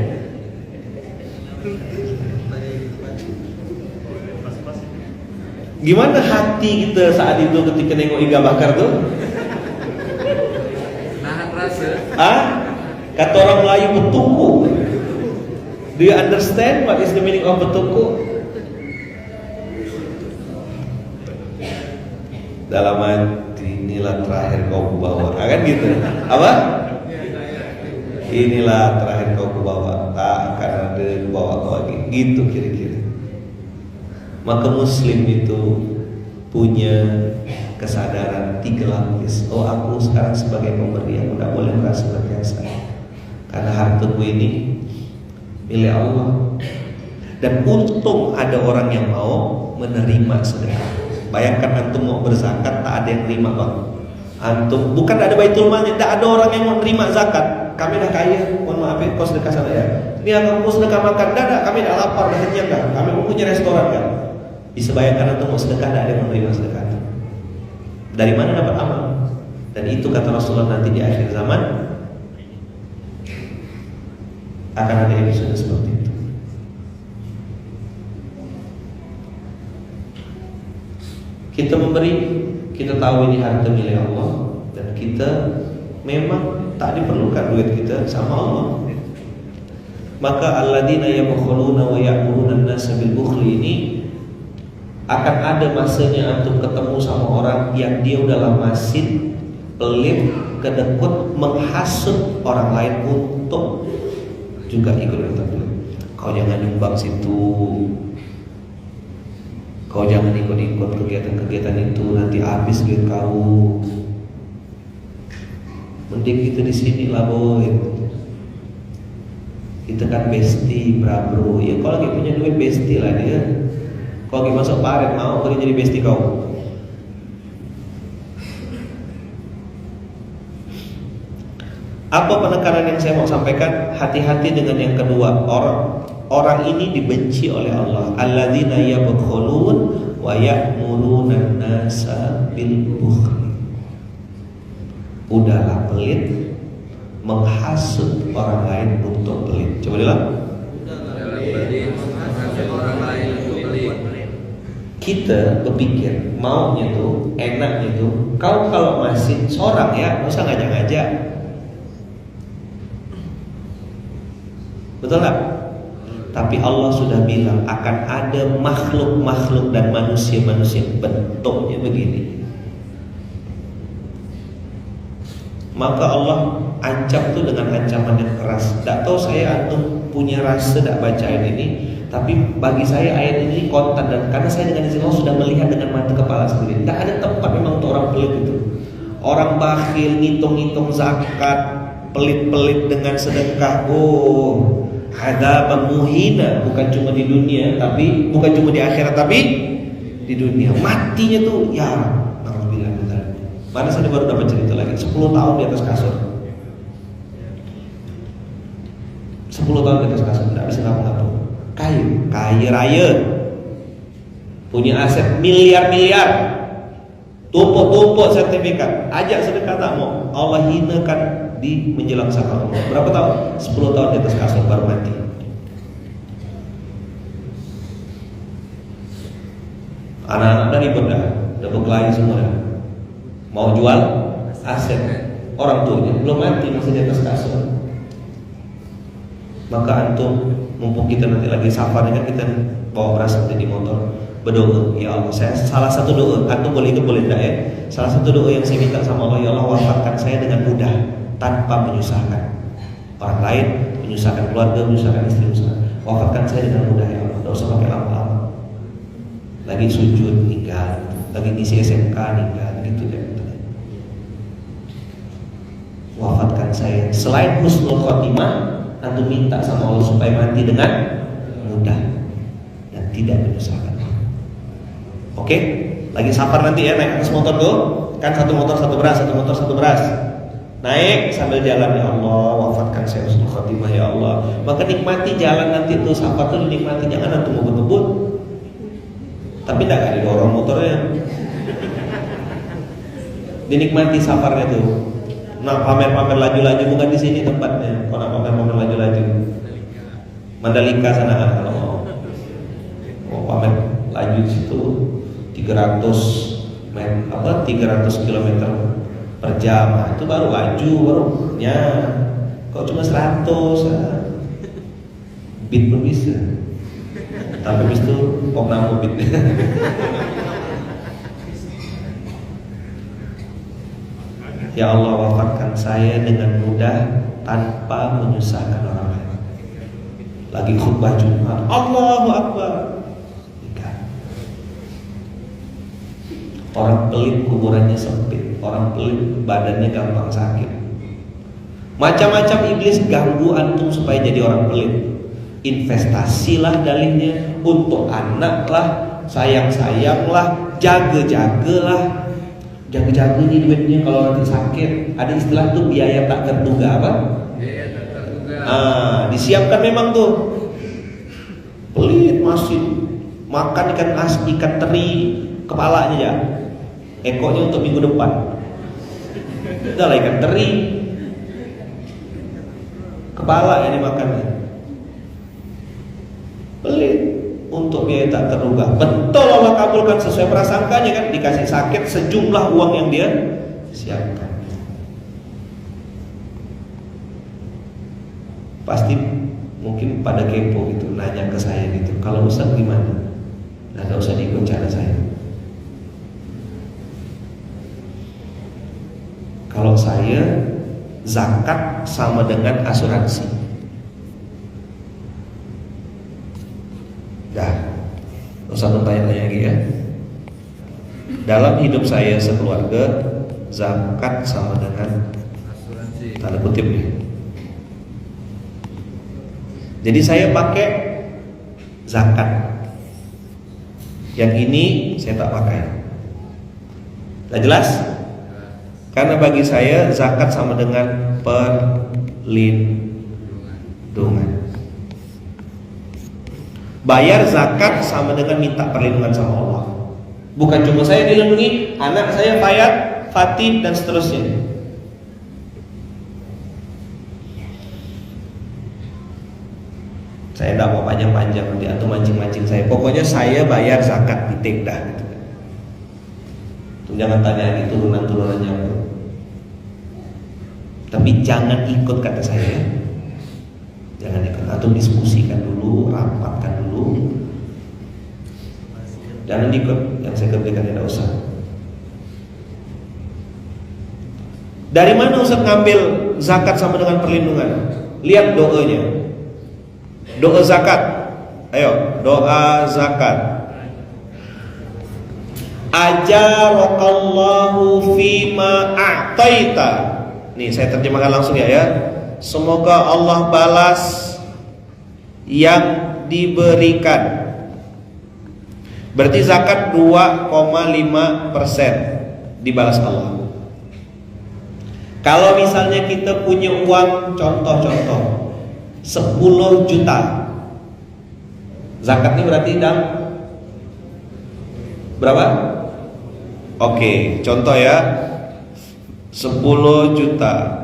Gimana hati kita saat itu ketika nengok iga bakar tuh? Nahan rasa. Kata orang Melayu betuku. Do you understand what is the meaning of betuku? Dalam hati, inilah terakhir kau kubawa. Kan gitu. Apa? Inilah terakhir kau kubawa. Tak akan ada kubawa kau lagi. Gitu kira-kira. Maka Muslim itu punya kesadaran 3 lapis. Oh, aku sekarang sebagai pemberi, aku tidak boleh merasa berjasa. Karena hartaku ini milik Allah. Dan untung ada orang yang mau menerima sedekah. Bayangkan antum mau berzakat, tak ada yang terima bang. Antum bukan ada baitul mal, tak ada orang yang mau terima zakat. Kami dah kaya, mohon maaf ya, kau sedekah sana ya. Ini aku sedekah makan, dah, kami dah lapar, dah kenyang kan. Kami punya restoran kan. Bisa bayangkan antum mau sedekah, tak ada yang menerima sedekah. Dari mana dapat amal? Dan itu kata Rasulullah nanti di akhir zaman akan ada episode seperti itu. Kita memberi, kita tahu ini harta milik Allah, dan kita memang tak diperlukan duit kita sama Allah. Maka alladzina yabkhuluna wa ya'muruna an-nasa bil bukhli ini akan ada masanya antum ketemu sama orang yang dia udah lamasin, pelit, kedekut, menghasut orang lain untuk juga ikut bertabligh. Kau jangan nyumbang situ. Kau jangan ikut-ikut kegiatan-kegiatan itu, nanti habis duit kau. Mending kita di sini lah boy. Kita kan bestie, bro. Ya kau lagi punya duit bestie lah dia. Kau lagi masuk paret mau pergi jadi bestie kau. Apa penekanan yang saya mau sampaikan? Hati-hati dengan yang kedua. Orang ini dibenci oleh Allah. Alladzina yabkhulun wa ya'muruna an-nasa bil bukhl. Udahlah pelit, menghasut orang lain untuk pelit. Coba bilang. Orang lain untuk pelit. Kita berpikir maunya tuh, enaknya tuh, kau kalau masih seorang ya, nggak usah ngajak-ngajak. Betul nggak? Tapi Allah sudah bilang akan ada makhluk-makhluk dan manusia-manusia bentuknya begini. Maka Allah ancam tuh dengan ancaman yang keras. Tidak tahu saya antum punya rasa tidak bacain ini, tapi bagi saya ayat ini kontan, dan karena saya dengan izin Allah sudah melihat dengan mata kepala sendiri. Tidak ada tempat memang untuk orang pelit itu. Orang bakhil, ngitung-ngitung zakat, pelit-pelit dengan sedekah. Oh, ada muhina, bukan cuma di dunia, tapi bukan cuma di akhirat, tapi di dunia. Matinya tuh ya, alhamdulillah. Mana saya baru dapat cerita lagi, 10 tahun di atas kasur. 10 tahun di atas kasur, tidak bisa ngapa-ngapa. Kaya raya, punya aset miliar-miliar, tumpuk-tumpuk sertifikat, ajak sedekah tak mau. Allah hinakan di menjelang sakaratul maut. Berapa tahun? 10 tahun di atas kasur baru mati. Anak-anak dah ribut dah, udah berkelahi semua dah. Mau jual aset, orang tuanya belum mati masih di atas kasur. Maka antum, mumpung kita nanti lagi safar kan, kita bawa beras nanti di motor, berdoa, ya Allah, saya salah satu doa, antum boleh ikut boleh tidak ya? Salah satu doa yang saya minta sama Allah, ya Allah, wafatkan saya dengan mudah, tanpa menyusahkan orang lain, menyusahkan keluarga, menyusahkan istri, wafatkan saya dengan mudah ya Allah, tidak usah pakai lama-lama. Lagi sujud ninggal, lagi ngisi SMK ninggal, gitu deh. Wafatkan saya. Selain husnul khotimah, antum minta sama Allah supaya mati dengan mudah dan tidak menyusahkan. Oke? Lagi safar nanti ya, naik atas motor tuh, kan satu motor satu beras, satu motor satu beras. Naik sambil jalan, ya Allah, wafatkan saya husnul khotimah ya Allah. Maka nikmati jalan nanti tuh, safar tuh dinikmati, jangan antum ngebut-ngebut. Tapi tidak didorong motornya. Dinikmati safarnya tuh. Nah, pamer-pamer laju-laju bukan di sini tempatnya. Kalau nak pamer-pamer laju-laju, Mandalika sana kalau mau pamer laju situ 300 km per jam. Nah, itu baru laju barunya. Kalau cuma 100 beat pun bisa. Tapi habis itu opname beat. Ya Allah, wafatkan saya dengan mudah tanpa menyusahkan orang lain. Lagi khutbah Jumat, Allahu Akbar. Orang pelit kuburannya sempit, orang pelit badannya gampang sakit. Macam-macam iblis ganggu antum supaya jadi orang pelit. Investasilah dalihnya, untuk anak lah, sayang-sayang lah, jaga-jagalah. Jaga-jaga nih duitnya kalau nanti sakit. Ada istilah tuh biaya tak terduga apa? Biaya tak terduga. Disiapkan memang tuh. Pelit masih makan ikan teri kepalanya ya. Ekornya untuk minggu depan. Udah lah ikan teri. Kepala ini makannya. Pelit untuk biaya tak terduga. Betul Allah kabulkan sesuai prasangkanya kan, dikasih sakit sejumlah uang yang dia siapkan. Pasti mungkin pada kepo gitu, nanya ke saya gitu, kalau Ustaz gimana? Nah, gak usah diikut cara saya. Kalau saya, zakat sama dengan asuransi. Usah bertanya-tanya lagi ya. Dalam hidup saya sekeluarga, zakat sama dengan Asuransi. tanda kutip nih. Jadi saya pakai zakat. Yang ini saya tak pakai. Sudah jelas? Karena bagi saya zakat sama dengan perlindungan. Bayar zakat sama dengan minta perlindungan sama Allah. Bukan cuma saya dilindungi, anak saya Fayat, Fatih dan seterusnya. Saya tidak mau panjang-panjang nanti atau mancing-mancing saya. Pokoknya saya bayar zakat titik dah gitu. Jangan tanya lagi turunan-turunannya. Tapi jangan ikut kata saya. Jangan ikut, atau diskusikan dulu, rapatkan dulu. Jangan ikut yang saya kerjakan, tidak usah. Dari mana Ustaz ngambil zakat sama dengan perlindungan? Lihat doanya. Doa zakat. Ayo, doa zakat. Ajarakallahu fima a'taita. Nih saya terjemahkan langsung ya. Semoga Allah balas yang diberikan. Berarti zakat 2,5% dibalas Allah. Kalau misalnya kita punya uang, contoh 10 juta, zakat ini berarti berapa? Oke, contoh ya, 10 juta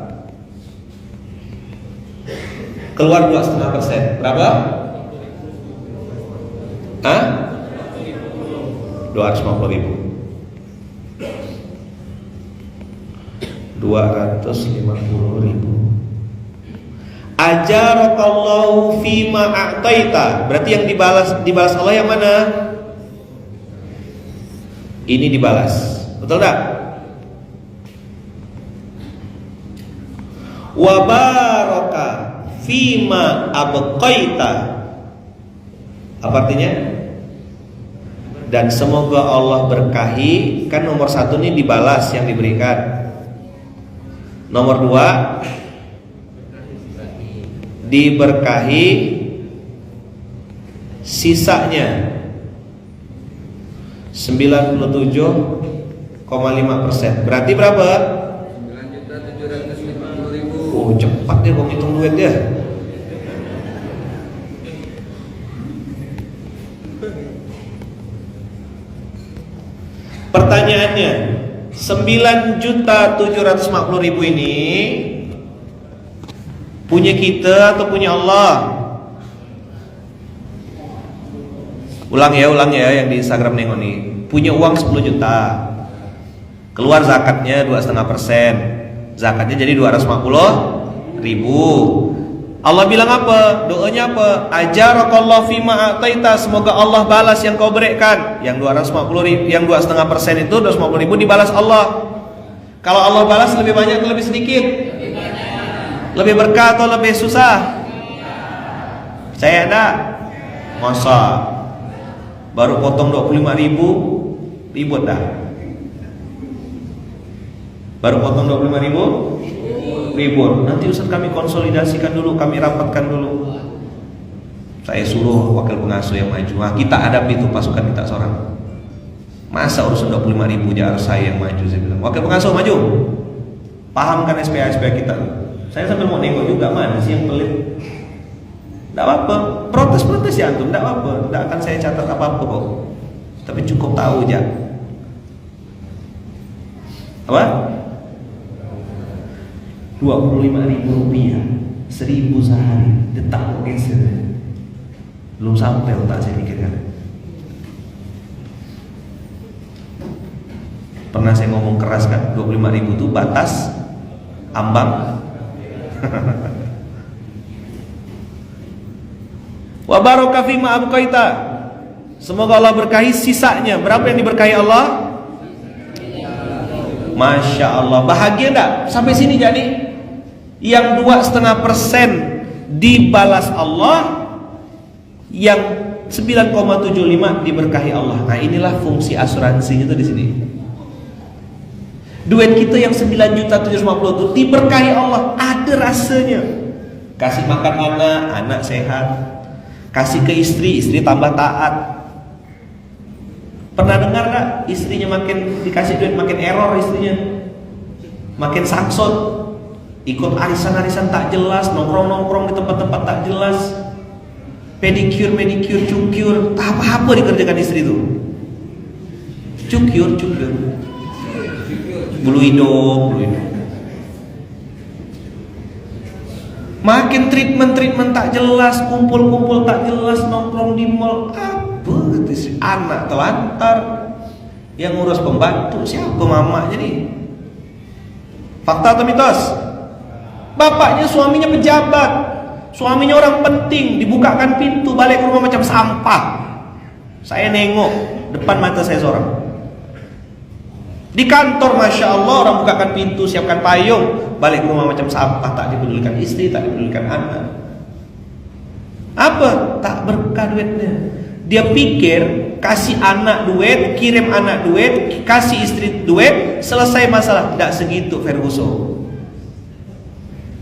keluar 2,5%, berapa? 250.000. 250.000. Ajarakallahu fima a'taita. Berarti yang dibalas Allah yang mana? Ini dibalas. Betul tak? Wa baraka fima abqaita. Apa artinya? Dan semoga Allah berkahi. Kan nomor 1 ini dibalas yang diberikan. Nomor 2 diberkahi sisanya 97,5%. Berarti berapa? 9.750.000. Oh cepat deh kau ngitung duit ya. Pertanyaannya, 9.750.000 ini punya kita atau punya Allah? Ulang ya yang di Instagram nengok nih. Punya uang 10 juta, keluar zakatnya 2,5%, zakatnya jadi 250.000. Allah bilang apa? Doanya apa? Ajarakallahu fima a'taita. Semoga Allah balas yang kau berikan. Yang 250.000, yang 2,5% itu 250.000 dibalas Allah. Kalau Allah balas lebih banyak atau lebih sedikit? Lebih berkah atau lebih susah? Saya enggak. Masa baru potong 25.000 ribut dah. Baru potong 25.000 ribut. Nanti Ustaz kami konsolidasikan dulu, kami rapatkan dulu. Saya suruh wakil pengasuh yang maju. Nah, kita hadapi itu pasukan kita seorang. Masa urusan 25.000 aja harus saya yang maju? Saya bilang, wakil pengasuh maju. Pahamkan SPA kita. Saya sambil mau nengok juga, mana sih yang pelit. Tidak apa-apa, protes ya antum, tidak apa-apa. Tidak akan saya catat apa-apa kok. Tapi cukup tahu aja. Apa? 25.000 rupiah, 1.000 sehari, tetap oke sih. Belum sampai otak saya pikirkan. Pernah saya ngomong keras kan, 25.000 itu batas ambang. Wa baraka fima abqaita. Semoga Allah berkahi sisanya. Berapa yang diberkahi Allah? Masya Allah. Bahagia enggak? Sampai sini jadi. Yang 2,5% dibalas Allah, yang 9,75 diberkahi Allah. Nah inilah fungsi asuransi itu di sini. Duit kita yang 9.750.000 itu diberkahi Allah, ada rasanya. Kasih makan anak sehat. Kasih ke istri tambah taat. Pernah dengar gak istrinya makin dikasih duit makin error istrinya? makin saksot, ikut arisan-arisan tak jelas, nongkrong-nongkrong di tempat-tempat tak jelas, pedicure, cukur, tak apa-apa dikerjakan istri itu. Cukur, bulu hidung. Makin treatment tak jelas, kumpul tak jelas, nongkrong di mall, apa itu si anak telantar, yang ngurus pembantu siapa mamanya nih? Fakta atau mitos? Bapaknya suaminya pejabat, suaminya orang penting, dibukakan pintu balik ke rumah macam sampah. Saya nengok depan mata saya seorang. Di kantor Masya Allah orang bukakan pintu, siapkan payung, balik ke rumah macam sampah, tak dipedulikan istri, tak dipedulikan anak. Apa? Tak berkah duitnya. Dia pikir kasih anak duit, kirim anak duit, kasih istri duit, selesai masalah. Tidak segitu Ferguson.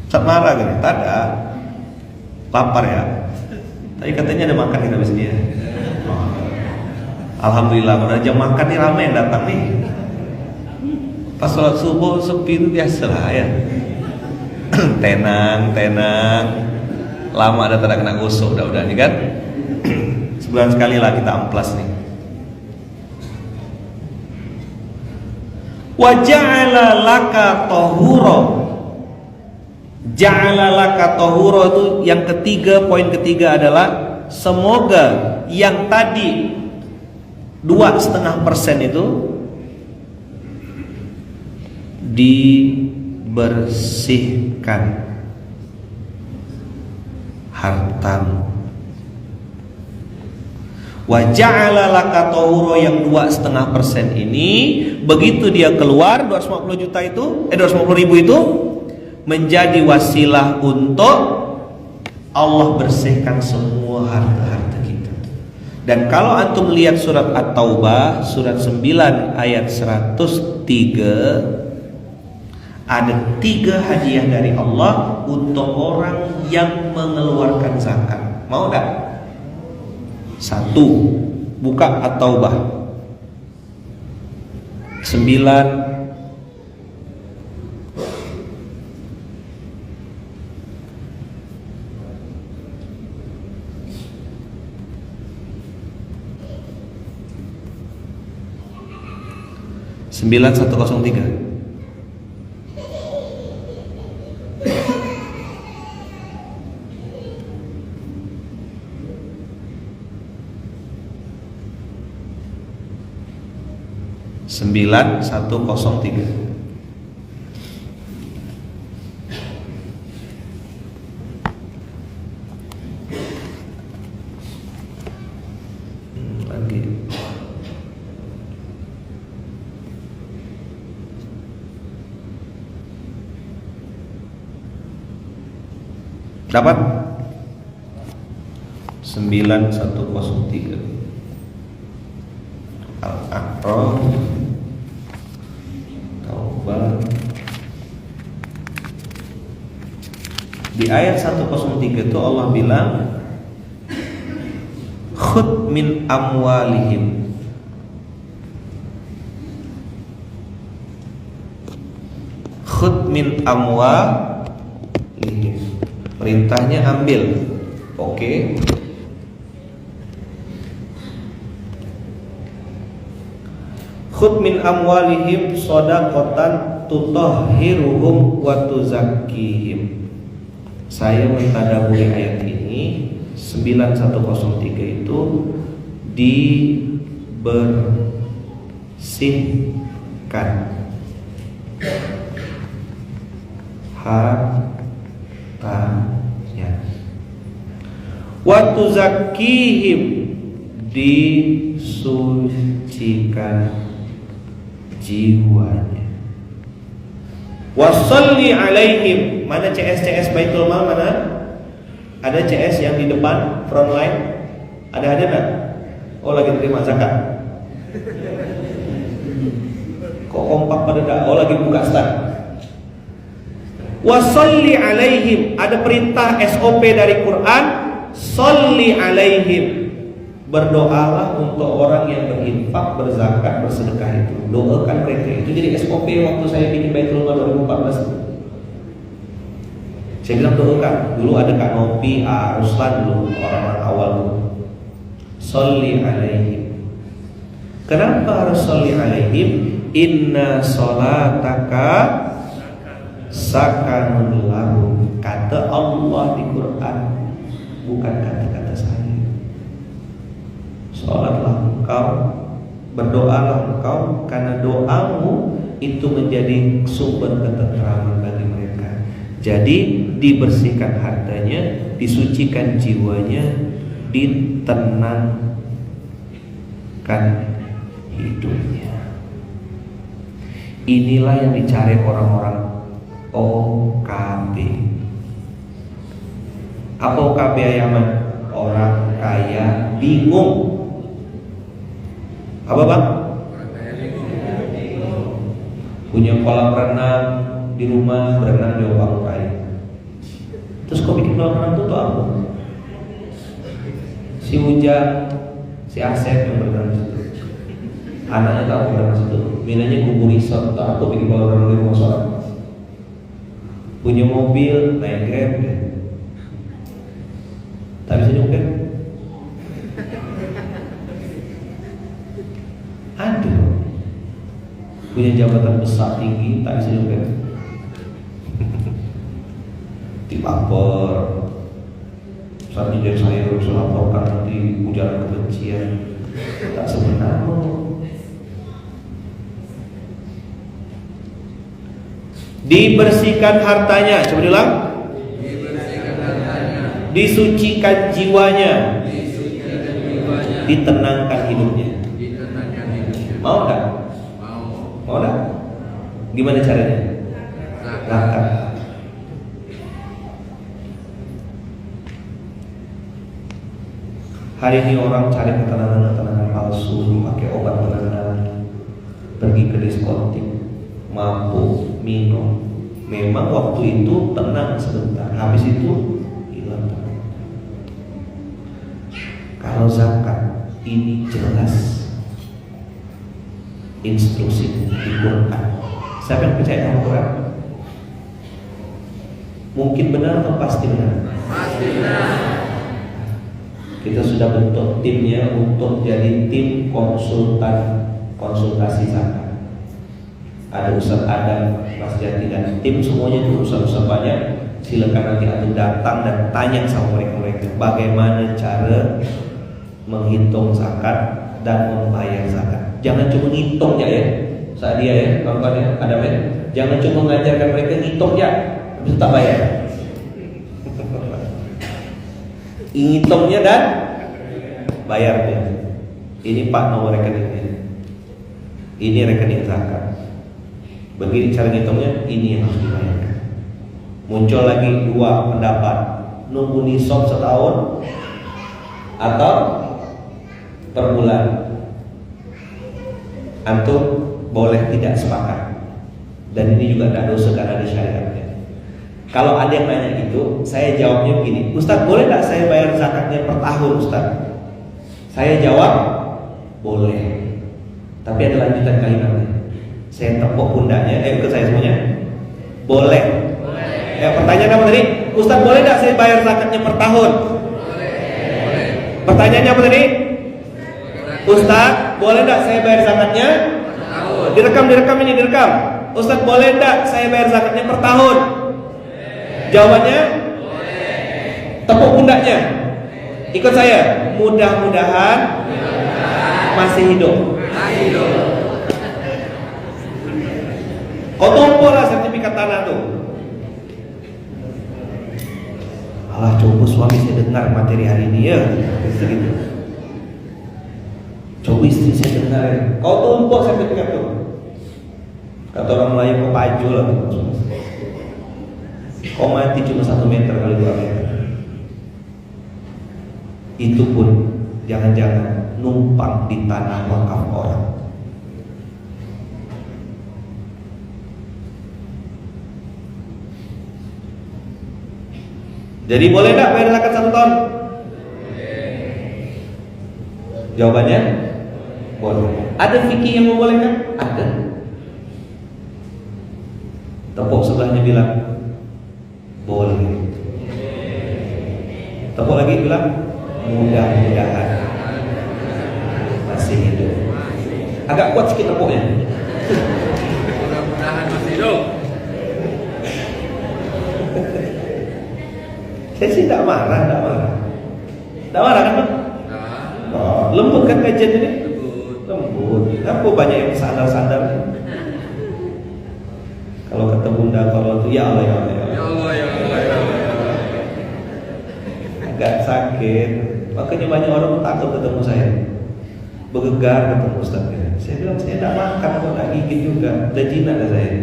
Saat marah kan? Tak ada. Lapar ya. Tapi katanya ada makan kita habis dia. Alhamdulillah, udah jam makan nih ramai yang datang nih. Pas sholat subuh sepi itu biasalah ya. tenang. Lama ada tak kena gosok udah nih kan. Sebulan sekali lah kita amplas nih. Wa ja'ala laka tahura. Ja'ala laka tahura itu yang ketiga, poin ketiga adalah semoga yang tadi 2,5% itu dibersihkan hartamu. Wa ja'ala laka tahura yang 2,5% ini, begitu dia keluar 250 juta itu 250 ribu itu menjadi wasilah untuk Allah bersihkan semua harta-harta kita. Dan kalau antum lihat surat At-Taubah surat 9 ayat 103, ada 3 hadiah dari Allah untuk orang yang mengeluarkan zakat. Mau enggak? 1, buka At-Taubah 9 9103. Sembilan 103. Lagi. Dapat 9103. Al-A'raf Taubah. Di ayat 103 itu Allah bilang khud min amwalihim, khud min amwalihim, perintahnya ambil. Oke. Khud min amwalihim shadaqatan tutahhiruhum wa tuzakkihim. Saya mentadaburi ayat ini 9103 itu dibersihkan hartanya, wa tuzakkihim disucikan jiwanya, wasalli alaihim. Mana CS Baitul Mal mana? Ada CS yang di depan front line? Ada enggak? Oh lagi terima zakat. Kok kompak pada dak? Oh lagi buka stand. Wasalli alaihim, ada perintah SOP dari Quran, salli alaihim, Berdoalah untuk orang yang berinfak, berzakat, bersedekah itu. Doakan mereka. Itu jadi SOP waktu saya bikin Baitul Mal 2014. Saya bilang doakan. Dulu ada Kak Nopi, Ruslan dulu, orang-orang awal dulu. Sholli alaihim. Kenapa harus sholli alaihim? Inna sholataka sakanun lahum. Kata Allah di Quran, bukan kata-kata saya. Sholatlah engkau, berdoalah engkau, karena doamu itu menjadi sumber ketentraman bagi mereka. Jadi dibersihkan hartanya, disucikan jiwanya, ditenangkan hidupnya. Inilah yang dicari orang-orang OKB. Apa OKB Ayaman? Orang kaya bingung. Apa bang? Punya kolam renang di rumah, berenang di orang kaya. Terus kok bikin kolam renang tuh apa? Si Ujang, si Asep yang berenang di situ. Anaknya tahu berenang di situ. Minanya kubur resort, tak aku bikin kolam renang di rumah sholat. Punya mobil, naik Grab deh. Tak bisa nyopir. Aduh, punya jabatan besar tinggi, tak bisa nyopir. Dilapor. Saat ini saya harus laporkan nanti ujaran kebencian. Tak sebenarnya. Dibersihkan hartanya, coba diulang. Dibersihkan hartanya, disucikan jiwanya, disucikan jiwanya, ditenangkan hidupnya. ditenangkan hidupnya. Mau tak? Mau. Mau tak? Gimana caranya? Zakat. Hari ini orang cari ketenangan palsu, pakai obat penenang, pergi ke diskotik, mabuk, minum. Memang waktu itu tenang sebentar, habis itu hilang tenang. Kalau zakat ini jelas instruksi di Quran. Siapa yang percaya sama Quran? Mungkin benar atau pasti benar? Pasti benar. Kita sudah bentuk timnya untuk jadi tim konsultasi zakat. Ada Ustaz Adam, Mas Jati dan tim semuanya itu Ustaz-Ustaz banyak. Silakan nanti Anda datang dan tanya sama mereka bagaimana cara menghitung zakat dan membayar zakat. Jangan cuma ngitung ya, saat dia ya, kawan-kawan ya, Adam ya. Jangan cuma mengajarkan mereka ngitung ya, habis tak bayar. Ngitungnya dan bayarnya. Ini Pak nomor rekeningnya. Ini rekening zakat. Begini cara ngitungnya, ini yang harus dibayarkan. Muncul lagi dua pendapat, nunggu nisab setahun atau per bulan. Antum boleh tidak sepakat. Dan ini juga tidak dosa karena ada syariatnya. Kalau ada yang nanya gitu, saya jawabnya begini, Ustaz boleh tidak saya bayar zakatnya per tahun Ustaz? Saya jawab, boleh. Tapi ada lanjutan kalimatnya. Saya tepuk pundaknya, ikut saya semuanya. Boleh. Ya, pertanyaan apa tadi? Ustaz boleh tidak saya bayar zakatnya per tahun? Boleh. Pertanyaannya apa tadi? Ustaz boleh tidak saya bayar zakatnya? Direkam ini direkam. Ustaz boleh tidak saya bayar zakatnya per tahun? Jawabannya? Tepuk pundaknya. Ikut saya. Mudah-mudahan masih hidup. Kau tumpul lah sertifikat tanah tuh. Alah coba suami saya dengar materi hari ini ya. Gitu. Coba istri saya dengar ya. Kau tumpul sertifikat tuh. Kata orang Melayu kau paju lah. Kau mati cuma 1 meter kali 2 meter. Itu pun jangan-jangan numpang di tanah wakaf orang. Jadi boleh tak bayar zakat 1 tahun? Jawabannya boleh. Ada fikih yang membolehkan? Ada. Tepuk sebelahnya bilang boleh. Tepuk lagi bilang mudah-mudahan masih hidup. Agak kuat sedikit tepuknya. Mudah-mudahan masih hidup. Saya sih tak marah. Tak marah kan? Oh, lembut kan kajian ini? Lembut. Kenapa banyak yang sandar-sandar? Kalau kata bunda kalau itu ya Allah. Ya Allah, ya Allah, ya Allah. Agak sakit. Makanya banyak orang takut ketemu saya. Bergegar ketemu Ustaznya. Saya bilang saya tak makan atau tak gigit juga. Udah jinak dah saya.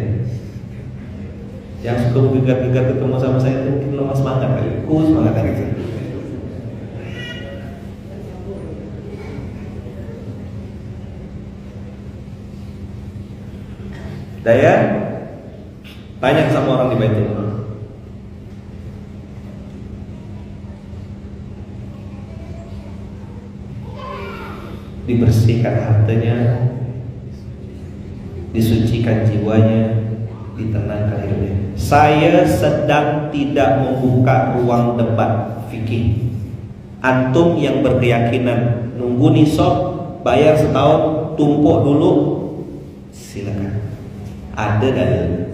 Yang suka bergegar-gegar ketemu sama saya itu mungkin lemah semangat kali. Semangat kali. Daya tanya sama orang di Baitul Mal. Dibersihkan hartanya, disucikan jiwanya, ditenangkan hidupnya. Saya sedang tidak membuka ruang debat fikih. Antum yang berkeyakinan nunggu nisab, bayar setahun, tumpuk dulu, silakan. Ada dalil.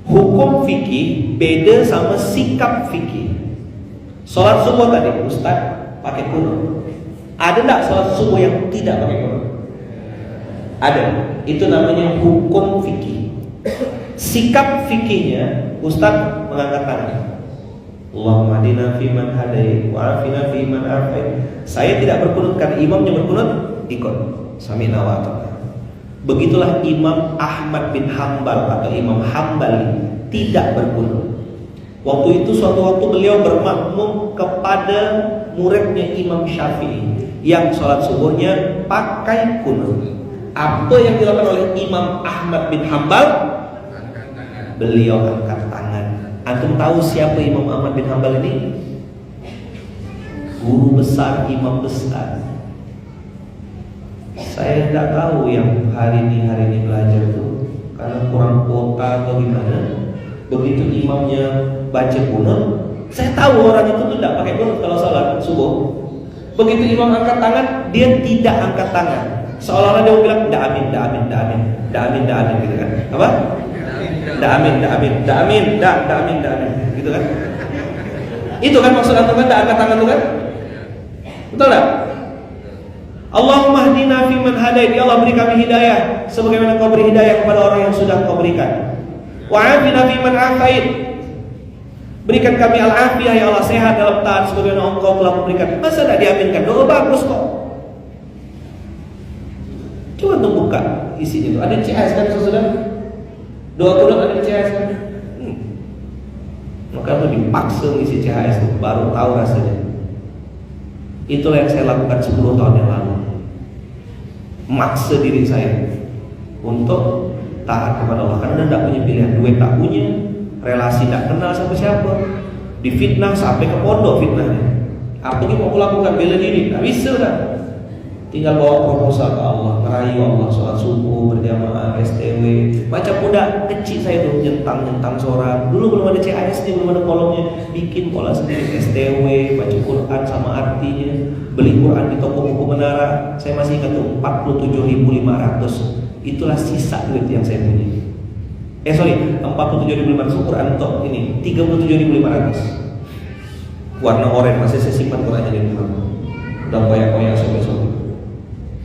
Hukum fikih beda sama sikap fikih. Sholat subuh tadi, Ustaz pakai kunut. Ada tak sholat subuh yang tidak pakai kunut? Ada. Itu namanya hukum fikih. Sikap fikihnya, Ustaz mengangkat tangan. Allahumma hadina fiman hadait wa afina fiman afait. Saya tidak berkunut karena imamnya berkunut, ikut. Sami'na wa ata'na. Begitulah Imam Ahmad bin Hambal atau Imam Hambali tidak berkunut. Waktu itu suatu waktu beliau bermakmum kepada muridnya Imam Syafi'i yang sholat subuhnya pakai kunut. Apa yang dilakukan oleh Imam Ahmad bin Hambal? Beliau angkat tangan. Antum tahu siapa Imam Ahmad bin Hambal ini? Guru besar, imam besar. Saya tidak tahu yang hari ini belajar itu karena kurang kuota atau gimana. Begitu imamnya baca kunut, saya tahu orang itu tidak pakai kunut kalau sholat subuh. Begitu imam angkat tangan, dia tidak angkat tangan. Seolah-olah dia bilang dak amin gitu kan? Apa? Dak amin, gitu kan? Itu kan maksud antum kan dak angkat tangan itu kan? Betul tak? Allahumma hdina fiman hadait. Ya Allah, beri kami hidayah sebagaimana Kau beri hidayah kepada orang yang sudah Kau berikan. Wa afina fiman afait. Berikan kami al-afiyah ya Allah, sehat dalam taat sebagaimana Engkau telah memberikan. Masa tidak diaminkan? Doa bagus kok. Coba untuk buka isinya itu. Ada CS kan saudara? Doa kunut ada CS kan? Maka itu dipaksa isi CS itu baru tahu rasanya. Itulah yang saya lakukan 10 tahun yang lalu. Maksa diri saya untuk taat kepada Allah karena tidak punya pilihan, duit tak punya, relasi tak kenal siapa-siapa, difitnah sampai ke pondok fitnahnya. Apa yang mau lakukan bela diri? Tak bisa dah. Tinggal bawa proposal ke Allah, ngerayu Allah, sholat subuh berjamaah, STW. Macam budak kecil saya tuh nyentang seorang. Dulu belum ada CAS, belum ada kolomnya. Bikin pola sendiri STW, baca Quran sama artinya. Beli Quran di toko buku Menara. Saya masih ingat tuh 47.500. Itulah sisa duit yang saya punya. 47.500 Quran untuk ini 37.500. Warna oranye masih saya simpan Qurannya di rumah. Udah koyak-koyak sobek-sobek.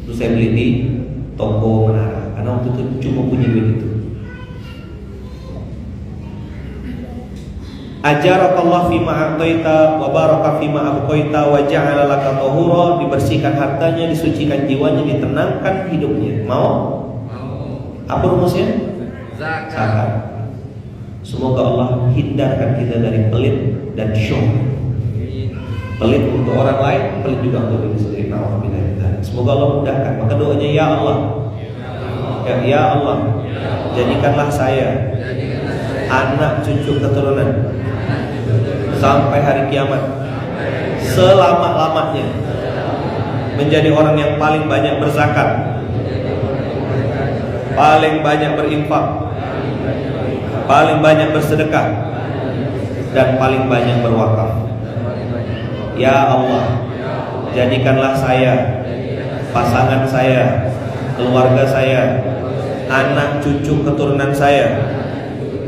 Terus saya beli di toko Menara karena waktu itu cuma punya duit itu. Ajarakallah fima a'taita wa baraka fima abqaita wa ja'ala laka tahura. Dibersihkan hartanya, disucikan jiwanya, ditenangkan hidupnya. Mau? Apa rumusnya? Zakat. Semoga Allah hindarkan kita dari pelit dan syuh. Pelit untuk orang lain, pelit juga untuk diri sendiri. Semoga Allah mudahkan. Maka doanya ya Allah, ya Allah, jadikanlah saya anak cucu keturunan sampai hari kiamat selama-lamanya menjadi orang yang paling banyak berzakat, paling banyak berinfak, paling banyak bersedekah, dan paling banyak berwakaf. Ya Allah, jadikanlah saya, pasangan saya, keluarga saya, anak cucu keturunan saya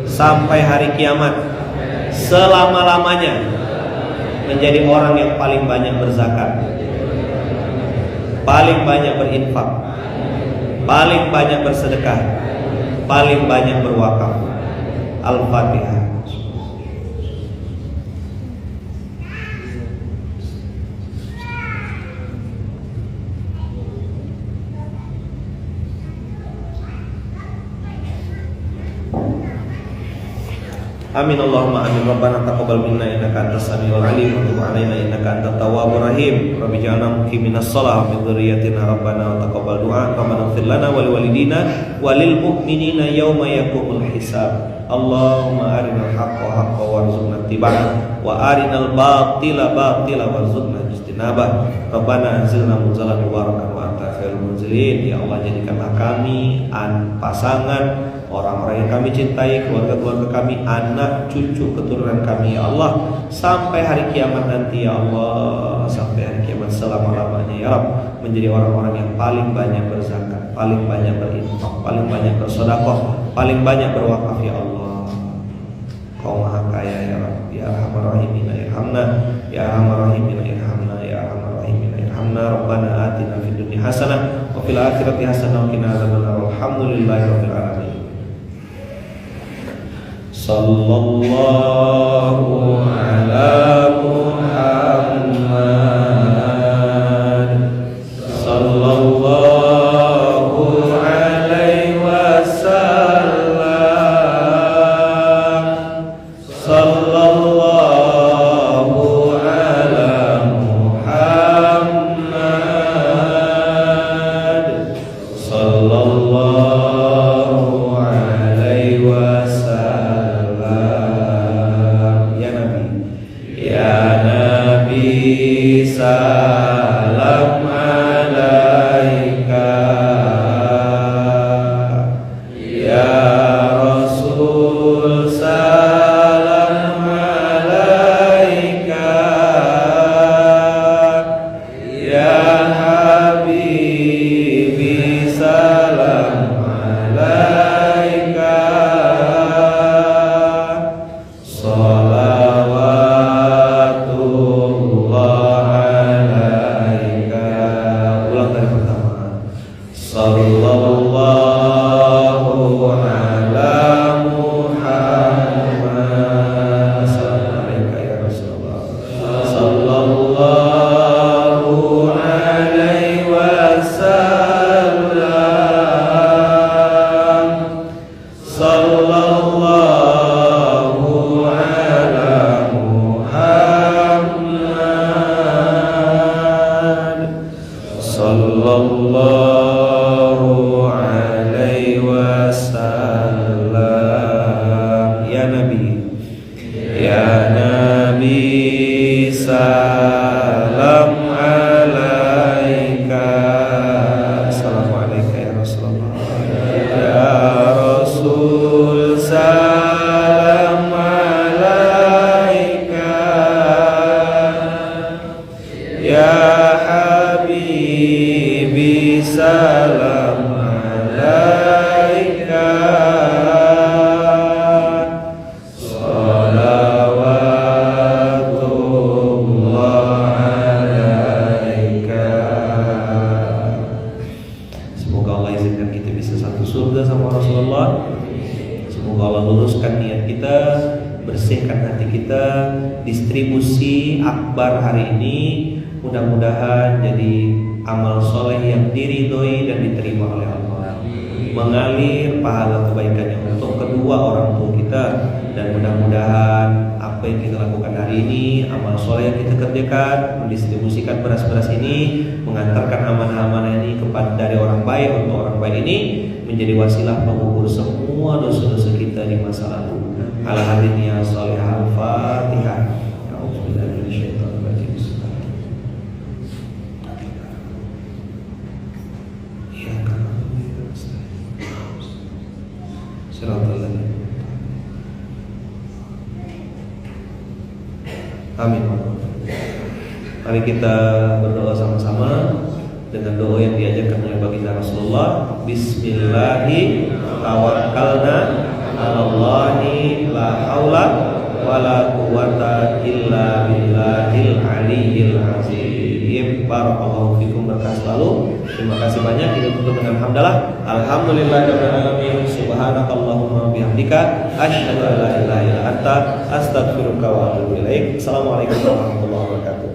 sampai hari kiamat selama-lamanya menjadi orang yang paling banyak berzakat, paling banyak berinfak, paling banyak bersedekah, paling banyak berwakaf. Al-Fatihah. Amin Allahumma amin. Rabbana taqabbal minna innaka antas samiul alim wa tub alaina innaka antat tawwabur rahim. Rabbi ja'alna muqiminas shalah wa min dzurriyyatina rabbana wa taqabbal du'a. Rabbana ighfir lana wa liwalidina wa lil mu'minina yauma yaqumul hisab. Allahumma arinal haqqa haqqan warzuqna ittiba'ah wa arinal batila batila warzuqna ijtinabah. Rabbana anzilna munzalan mubarakan wa anta khairul munzilin. Ya Allah, jadikanlah kami pasangan, orang-orang yang kami cintai, keluarga-keluarga kami, anak, cucu, keturunan kami, ya Allah, sampai hari kiamat nanti, ya Allah, sampai hari kiamat selama-lamanya, ya Rabb, menjadi orang-orang yang paling banyak berzakat, paling banyak berinfak, paling banyak bersedekah, paling banyak berwakaf, ya Allah. Kau Maha Kaya, ya Rabb, ya Arhamar Rahimin, irhamna, ya Arhamar Rahimin, irhamna, ya Arhamar Rahimin, irhamna. Rabbana atina fid dunya hasanah wa fil akhirati hasanah wa qina adzabannar. Alhamdulillahirabbil alamin. Sallallahu ala Muhammad sallallahu alaihi wasallam. Sallallahu ala Muhammad sallallahu alaihi wasallam. Salam alaika ya Rasul, salam alaika ya Habibi, salam alaika. Sallallahu ala Muhammad. Assalamualaikum ya Rasulullah. Sallallahu alaihi wasallam. Sallallahu ala Muhammad. Sallallahu salam alaika. Assalamualaikum ya Rasulullah. Ya Rasul, salam alaika ya Habibi, salam alaika. Surga sama Rasulullah. Semoga Allah luruskan niat kita, bersihkan hati kita. Distribusi akbar hari ini mudah-mudahan jadi amal soleh yang diridhoi dan diterima oleh Allah, mengalir pahala kebaikannya untuk kedua orang tua kita. Dan mudah-mudahan apa yang kita lakukan hari ini, amal soleh yang kita kerjakan, mendistribusikan beras-beras ini, mengantarkan amanah-amanah ini kepada dari orang baik untuk orang baik ini, menjadi wasilah pengukur semua dosa-dosa kita di masa lalu. Ala hadiniya salihah. Al-Fatihah. A'udzubillahi minasyaitonir rajim. Amin. Mari kita berdoa sama-sama dengan doa yang diajarkan oleh baginda Rasulullah. Bismillahi tawakkalna 'alallahi la haula wala quwwata illa billahil aliyyil azim. Barakallahu fikum, berkah selalu. Terima kasih banyak. Kita tutup dengan hamdalah. Alhamdulillahirabbil alamin. Subhanakallahumma bihamdika asyhadu an la ilaha illa anta astaghfiruka wa atubu ilaik. Assalamualaikum warahmatullahi wabarakatuh.